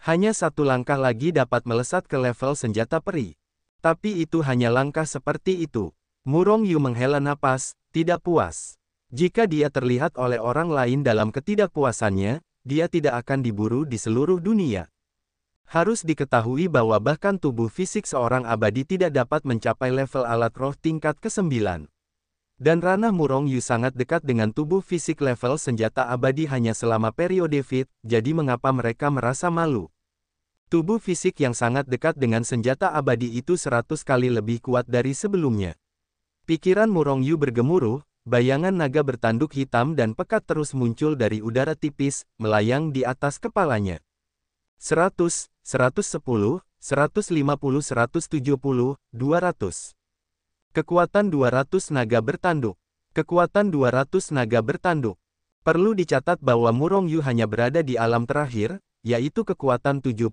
A: Hanya satu langkah lagi dapat melesat ke level senjata peri. Tapi itu hanya langkah seperti itu. Murong Yu menghela napas, tidak puas. Jika dia terlihat oleh orang lain dalam ketidakpuasannya, dia tidak akan diburu di seluruh dunia. Harus diketahui bahwa bahkan tubuh fisik seorang abadi tidak dapat mencapai level alat roh tingkat ke-9. Dan ranah Murong Yu sangat dekat dengan tubuh fisik level senjata abadi hanya selama periode Fit, jadi mengapa mereka merasa malu? Tubuh fisik yang sangat dekat dengan senjata abadi itu 100 kali lebih kuat dari sebelumnya. Pikiran Murong Yu bergemuruh, bayangan naga bertanduk hitam dan pekat terus muncul dari udara tipis, melayang di atas kepalanya. 100, 110, 150, 170, 200. Kekuatan 200 naga bertanduk. Kekuatan 200 naga bertanduk. Perlu dicatat bahwa Murongyu hanya berada di alam terakhir, yaitu kekuatan 75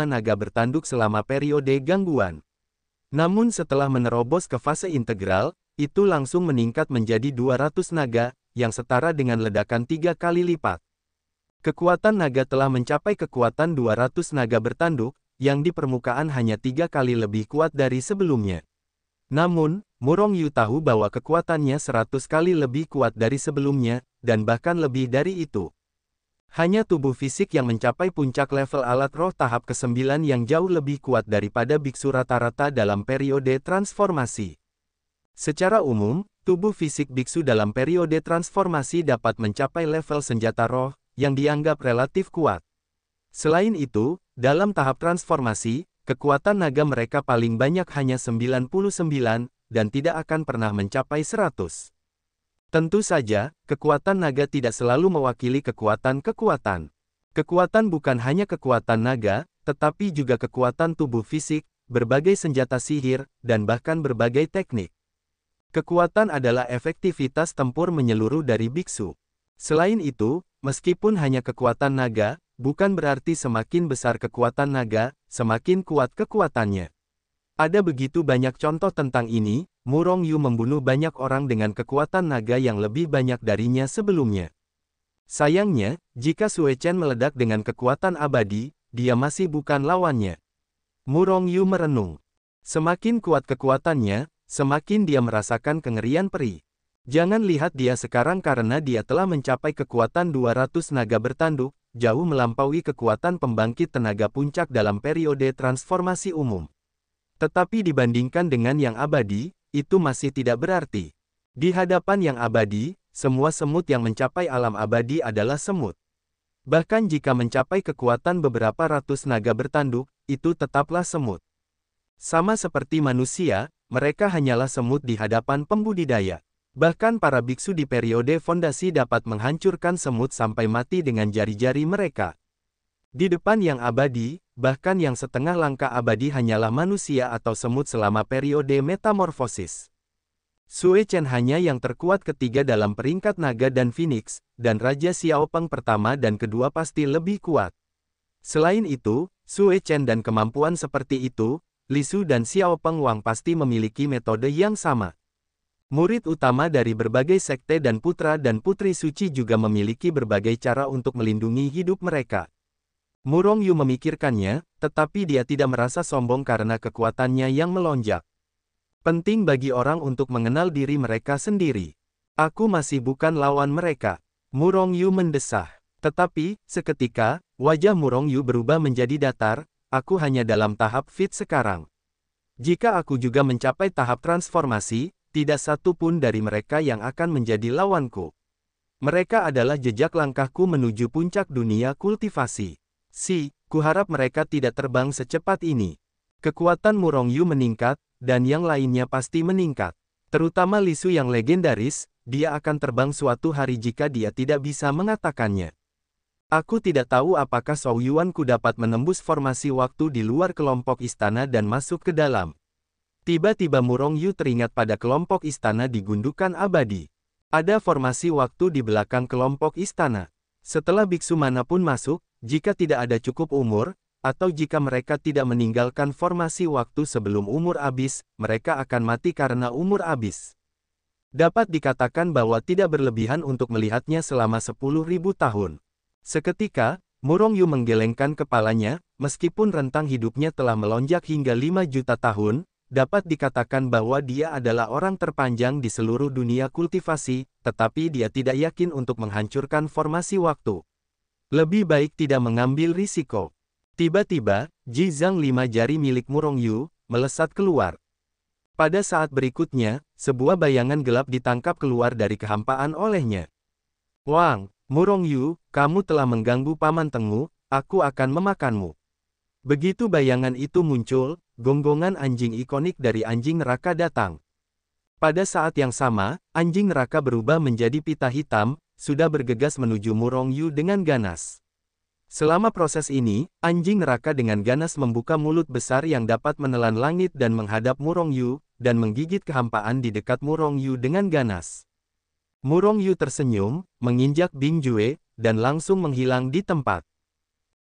A: naga bertanduk selama periode gangguan. Namun setelah menerobos ke fase integral, itu langsung meningkat menjadi 200 naga, yang setara dengan ledakan 3 kali lipat. Kekuatan naga telah mencapai kekuatan 200 naga bertanduk, yang di permukaan hanya 3 kali lebih kuat dari sebelumnya. Namun, Murongyu tahu bahwa kekuatannya 100 kali lebih kuat dari sebelumnya, dan bahkan lebih dari itu. Hanya tubuh fisik yang mencapai puncak level alat roh tahap ke-9 yang jauh lebih kuat daripada biksu rata-rata dalam periode transformasi. Secara umum, tubuh fisik biksu dalam periode transformasi dapat mencapai level senjata roh, yang dianggap relatif kuat. Selain itu, dalam tahap transformasi, kekuatan naga mereka paling banyak hanya 99, dan tidak akan pernah mencapai 100. Tentu saja, kekuatan naga tidak selalu mewakili kekuatan-kekuatan. Kekuatan bukan hanya kekuatan naga, tetapi juga kekuatan tubuh fisik, berbagai senjata sihir, dan bahkan berbagai teknik. Kekuatan adalah efektivitas tempur menyeluruh dari biksu. Selain itu, meskipun hanya kekuatan naga, bukan berarti semakin besar kekuatan naga, semakin kuat kekuatannya. Ada begitu banyak contoh tentang ini. Murongyu membunuh banyak orang dengan kekuatan naga yang lebih banyak darinya sebelumnya. Sayangnya, jika Sue Chen meledak dengan kekuatan abadi, dia masih bukan lawannya. Murongyu merenung. Semakin kuat kekuatannya, semakin dia merasakan kengerian perih. Jangan lihat dia sekarang karena dia telah mencapai kekuatan 200 naga bertanduk, jauh melampaui kekuatan pembangkit tenaga puncak dalam periode transformasi umum. Tetapi dibandingkan dengan yang abadi, itu masih tidak berarti. Di hadapan yang abadi, semua semut yang mencapai alam abadi adalah semut. Bahkan jika mencapai kekuatan beberapa ratus naga bertanduk, itu tetaplah semut. Sama seperti manusia, mereka hanyalah semut di hadapan pembudidaya. Bahkan para biksu di periode fondasi dapat menghancurkan semut sampai mati dengan jari-jari mereka. Di depan yang abadi, bahkan yang setengah langkah abadi hanyalah manusia atau semut selama periode metamorfosis. Sue Chen hanya yang terkuat ketiga dalam peringkat naga dan phoenix, dan Raja Xiaopeng pertama dan kedua pasti lebih kuat. Selain itu, Sue Chen dan kemampuan seperti itu, Li Su dan Xiaopeng Wang pasti memiliki metode yang sama. Murid utama dari berbagai sekte dan putra dan putri suci juga memiliki berbagai cara untuk melindungi hidup mereka. Murongyu memikirkannya, tetapi dia tidak merasa sombong karena kekuatannya yang melonjak. Penting bagi orang untuk mengenal diri mereka sendiri. Aku masih bukan lawan mereka. Murongyu mendesah. Tetapi, seketika, wajah Murongyu berubah menjadi datar, aku hanya dalam tahap fit sekarang. Jika aku juga mencapai tahap transformasi, tidak satu pun dari mereka yang akan menjadi lawanku. Mereka adalah jejak langkahku menuju puncak dunia kultivasi. Kuharap mereka tidak terbang secepat ini. Kekuatan Murongyu meningkat, dan yang lainnya pasti meningkat. Terutama Li Su yang legendaris, dia akan terbang suatu hari jika dia tidak bisa mengatakannya. Aku tidak tahu apakah Shou Yuanku dapat menembus formasi waktu di luar kelompok istana dan masuk ke dalam. Tiba-tiba Murongyu teringat pada kelompok istana di gundukan abadi. Ada formasi waktu di belakang kelompok istana. Setelah biksu manapun masuk, jika tidak ada cukup umur, atau jika mereka tidak meninggalkan formasi waktu sebelum umur habis, mereka akan mati karena umur habis. Dapat dikatakan bahwa tidak berlebihan untuk melihatnya selama 10.000 tahun. Seketika, Murongyu menggelengkan kepalanya, meskipun rentang hidupnya telah melonjak hingga 5 juta tahun, dapat dikatakan bahwa dia adalah orang terpanjang di seluruh dunia kultivasi, tetapi dia tidak yakin untuk menghancurkan formasi waktu. Lebih baik tidak mengambil risiko. Tiba-tiba, Ji Zhang 5 jari milik Murongyu, melesat keluar. Pada saat berikutnya, sebuah bayangan gelap ditangkap keluar dari kehampaan olehnya. Wang, Murongyu, kamu telah mengganggu Paman Tengu, aku akan memakanmu. Begitu bayangan itu muncul, gonggongan anjing ikonik dari anjing neraka datang. Pada saat yang sama, anjing neraka berubah menjadi pita hitam, sudah bergegas menuju Murong Yu dengan ganas. Selama proses ini, anjing neraka dengan ganas membuka mulut besar yang dapat menelan langit dan menghadap Murong Yu, dan menggigit kehampaan di dekat Murong Yu dengan ganas. Murong Yu tersenyum, menginjak Bing Jue, dan langsung menghilang di tempat.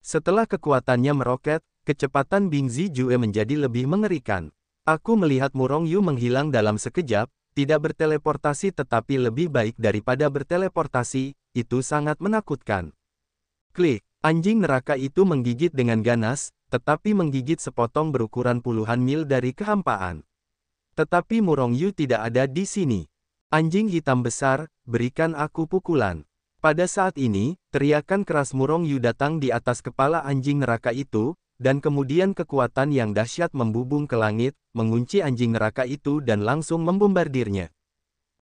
A: Setelah kekuatannya meroket, kecepatan Bing Zijue menjadi lebih mengerikan. Aku melihat Murong Yu menghilang dalam sekejap, tidak berteleportasi tetapi lebih baik daripada berteleportasi, itu sangat menakutkan. Klik, anjing neraka itu menggigit dengan ganas, tetapi menggigit sepotong berukuran puluhan mil dari kehampaan. Tetapi Murong Yu tidak ada di sini. Anjing hitam besar, berikan aku pukulan. Pada saat ini, teriakan keras Murong Yu datang di atas kepala anjing neraka itu, dan kemudian kekuatan yang dahsyat membubung ke langit, mengunci anjing neraka itu dan langsung membombardirnya.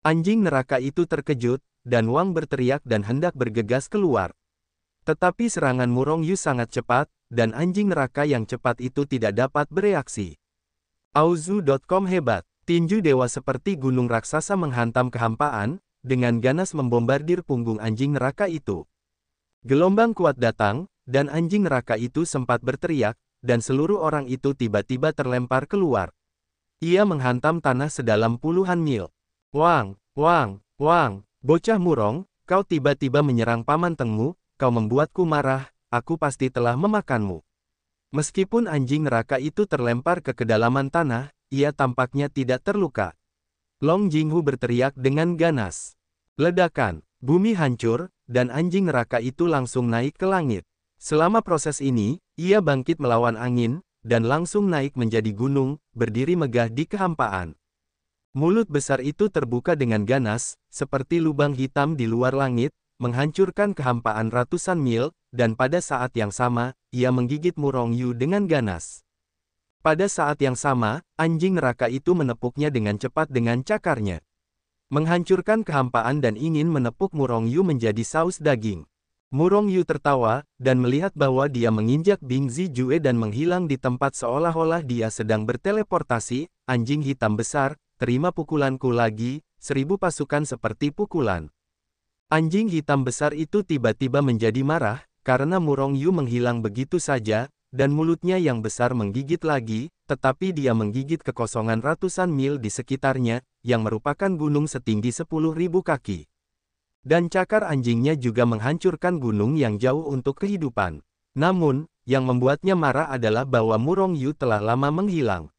A: Anjing neraka itu terkejut, dan Wang berteriak dan hendak bergegas keluar. Tetapi serangan Murong Yu sangat cepat, dan anjing neraka yang cepat itu tidak dapat bereaksi. Auzu.com hebat. Tinju dewa seperti gunung raksasa menghantam kehampaan, dengan ganas membombardir punggung anjing neraka itu. Gelombang kuat datang, dan anjing neraka itu sempat berteriak, dan seluruh orang itu tiba-tiba terlempar keluar. Ia menghantam tanah sedalam puluhan mil. Wang, Wang, Wang, bocah murong, kau tiba-tiba menyerang paman Tengmu, kau membuatku marah, aku pasti telah memakanmu. Meskipun anjing neraka itu terlempar ke kedalaman tanah, ia tampaknya tidak terluka. Long Jinghu berteriak dengan ganas. Ledakan, bumi hancur, dan anjing neraka itu langsung naik ke langit. Selama proses ini, ia bangkit melawan angin, dan langsung naik menjadi gunung, berdiri megah di kehampaan. Mulut besar itu terbuka dengan ganas, seperti lubang hitam di luar langit, menghancurkan kehampaan ratusan mil, dan pada saat yang sama, ia menggigit Murong Yu dengan ganas. Pada saat yang sama, anjing neraka itu menepuknya dengan cepat dengan cakarnya. Menghancurkan kehampaan dan ingin menepuk Murong Yu menjadi saus daging. Murong Yu tertawa, dan melihat bahwa dia menginjak Bing Zijue dan menghilang di tempat seolah-olah dia sedang berteleportasi. Anjing hitam besar, terima pukulanku lagi, 1000 pasukan seperti pukulan. Anjing hitam besar itu tiba-tiba menjadi marah, karena Murong Yu menghilang begitu saja, dan mulutnya yang besar menggigit lagi, tetapi dia menggigit kekosongan ratusan mil di sekitarnya, yang merupakan gunung setinggi 10.000 kaki. Dan cakar anjingnya juga menghancurkan gunung yang jauh untuk kehidupan. Namun, yang membuatnya marah adalah bahwa Murong Yu telah lama menghilang.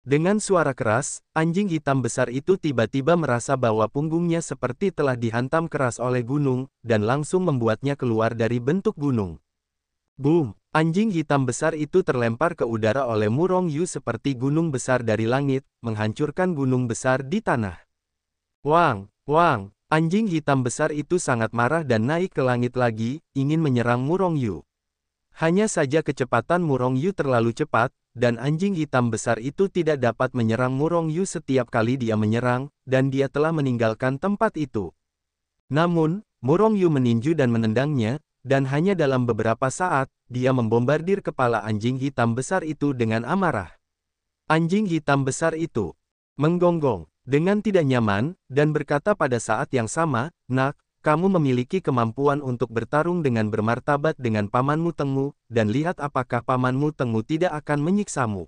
A: Dengan suara keras, anjing hitam besar itu tiba-tiba merasa bahwa punggungnya seperti telah dihantam keras oleh gunung, dan langsung membuatnya keluar dari bentuk gunung. Boom! Anjing hitam besar itu terlempar ke udara oleh Murong Yu seperti gunung besar dari langit, menghancurkan gunung besar di tanah. Wang, Wang! Anjing hitam besar itu sangat marah dan naik ke langit lagi, ingin menyerang Murong Yu. Hanya saja kecepatan Murong Yu terlalu cepat, dan anjing hitam besar itu tidak dapat menyerang Murong Yu setiap kali dia menyerang, dan dia telah meninggalkan tempat itu. Namun, Murong Yu meninju dan menendangnya, dan hanya dalam beberapa saat, dia membombardir kepala anjing hitam besar itu dengan amarah. Anjing hitam besar itu menggonggong dengan tidak nyaman, dan berkata pada saat yang sama, "Nak, kamu memiliki kemampuan untuk bertarung dengan bermartabat dengan pamanmu Tengmu, dan lihat apakah pamanmu Tengmu tidak akan menyiksamu."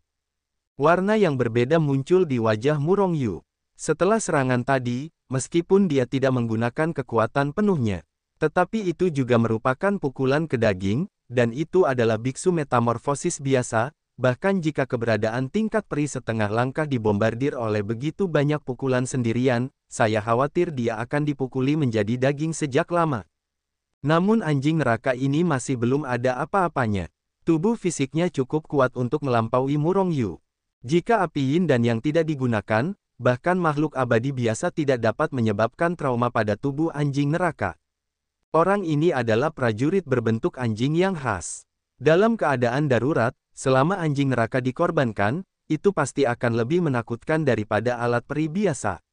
A: Warna yang berbeda muncul di wajah Murong Yu. Setelah serangan tadi, meskipun dia tidak menggunakan kekuatan penuhnya, tetapi itu juga merupakan pukulan ke daging, dan itu adalah biksu metamorfosis biasa, bahkan jika keberadaan tingkat peri setengah langkah dibombardir oleh begitu banyak pukulan sendirian, saya khawatir dia akan dipukuli menjadi daging sejak lama. Namun anjing neraka ini masih belum ada apa-apanya. Tubuh fisiknya cukup kuat untuk melampaui Murong Yu. Jika api yin dan yang tidak digunakan, bahkan makhluk abadi biasa tidak dapat menyebabkan trauma pada tubuh anjing neraka. Orang ini adalah prajurit berbentuk anjing yang khas. Dalam keadaan darurat, selama anjing neraka dikorbankan, itu pasti akan lebih menakutkan daripada alat peri biasa.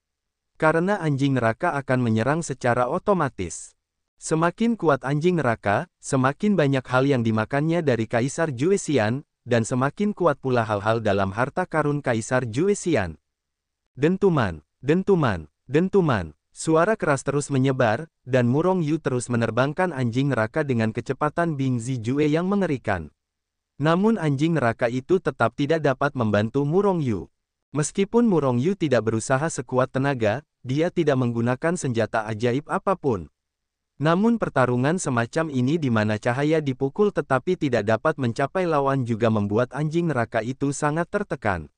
A: Karena anjing neraka akan menyerang secara otomatis. Semakin kuat anjing neraka, semakin banyak hal yang dimakannya dari Kaisar Juesian, dan semakin kuat pula hal-hal dalam harta karun Kaisar Juesian. Dentuman. Dentuman, dentuman. Suara keras terus menyebar, dan Murong Yu terus menerbangkan anjing neraka dengan kecepatan Bing Zijue yang mengerikan. Namun anjing neraka itu tetap tidak dapat membantu Murong Yu. Meskipun Murong Yu tidak berusaha sekuat tenaga, dia tidak menggunakan senjata ajaib apapun. Namun pertarungan semacam ini di mana cahaya dipukul tetapi tidak dapat mencapai lawan juga membuat anjing neraka itu sangat tertekan.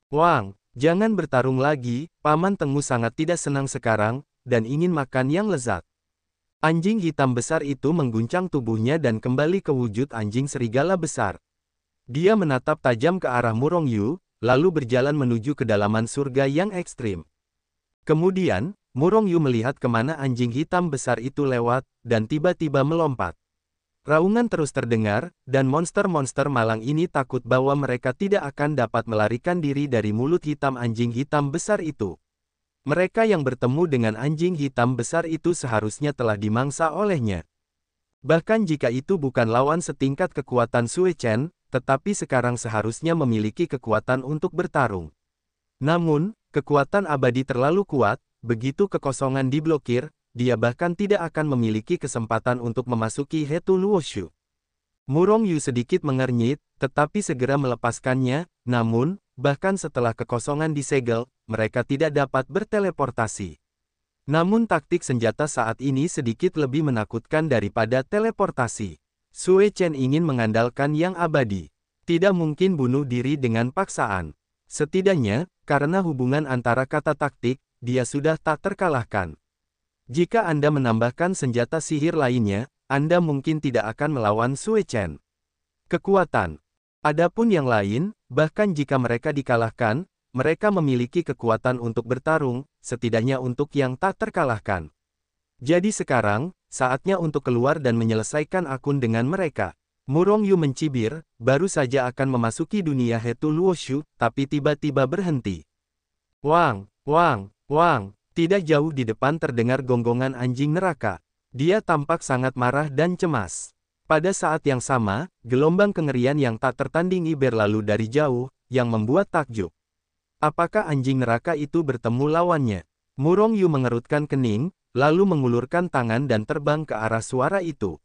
A: Wang, jangan bertarung lagi, Paman Tengu sangat tidak senang sekarang, dan ingin makan yang lezat. Anjing hitam besar itu mengguncang tubuhnya dan kembali ke wujud anjing serigala besar. Dia menatap tajam ke arah Murong Yu, lalu berjalan menuju kedalaman surga yang ekstrim. Kemudian, Murong Yu melihat kemana anjing hitam besar itu lewat, dan tiba-tiba melompat. Raungan terus terdengar, dan monster-monster malang ini takut bahwa mereka tidak akan dapat melarikan diri dari mulut hitam anjing hitam besar itu. Mereka yang bertemu dengan anjing hitam besar itu seharusnya telah dimangsa olehnya. Bahkan jika itu bukan lawan setingkat kekuatan Sui Chen, tetapi sekarang seharusnya memiliki kekuatan untuk bertarung. Namun, kekuatan abadi terlalu kuat, begitu kekosongan diblokir, dia bahkan tidak akan memiliki kesempatan untuk memasuki Hetu Luoshu. Murong Yu sedikit mengernyit, tetapi segera melepaskannya, namun, bahkan setelah kekosongan disegel, mereka tidak dapat berteleportasi. Namun taktik senjata saat ini sedikit lebih menakutkan daripada teleportasi. Sui Chen ingin mengandalkan yang abadi. Tidak mungkin bunuh diri dengan paksaan. Setidaknya, karena hubungan antara kata taktik, dia sudah tak terkalahkan. Jika Anda menambahkan senjata sihir lainnya, Anda mungkin tidak akan melawan Sui Chen. Kekuatan. Adapun yang lain, bahkan jika mereka dikalahkan, mereka memiliki kekuatan untuk bertarung, setidaknya untuk yang tak terkalahkan. Jadi sekarang, saatnya untuk keluar dan menyelesaikan akun dengan mereka. Murong Yu mencibir, baru saja akan memasuki dunia Hetu Luoshu, tapi tiba-tiba berhenti. Wang, wang, wang, tidak jauh di depan terdengar gonggongan anjing neraka. Dia tampak sangat marah dan cemas. Pada saat yang sama, gelombang kengerian yang tak tertandingi berlalu dari jauh, yang membuat takjub. Apakah anjing neraka itu bertemu lawannya? Murong Yu mengerutkan kening, lalu mengulurkan tangan dan terbang ke arah suara itu.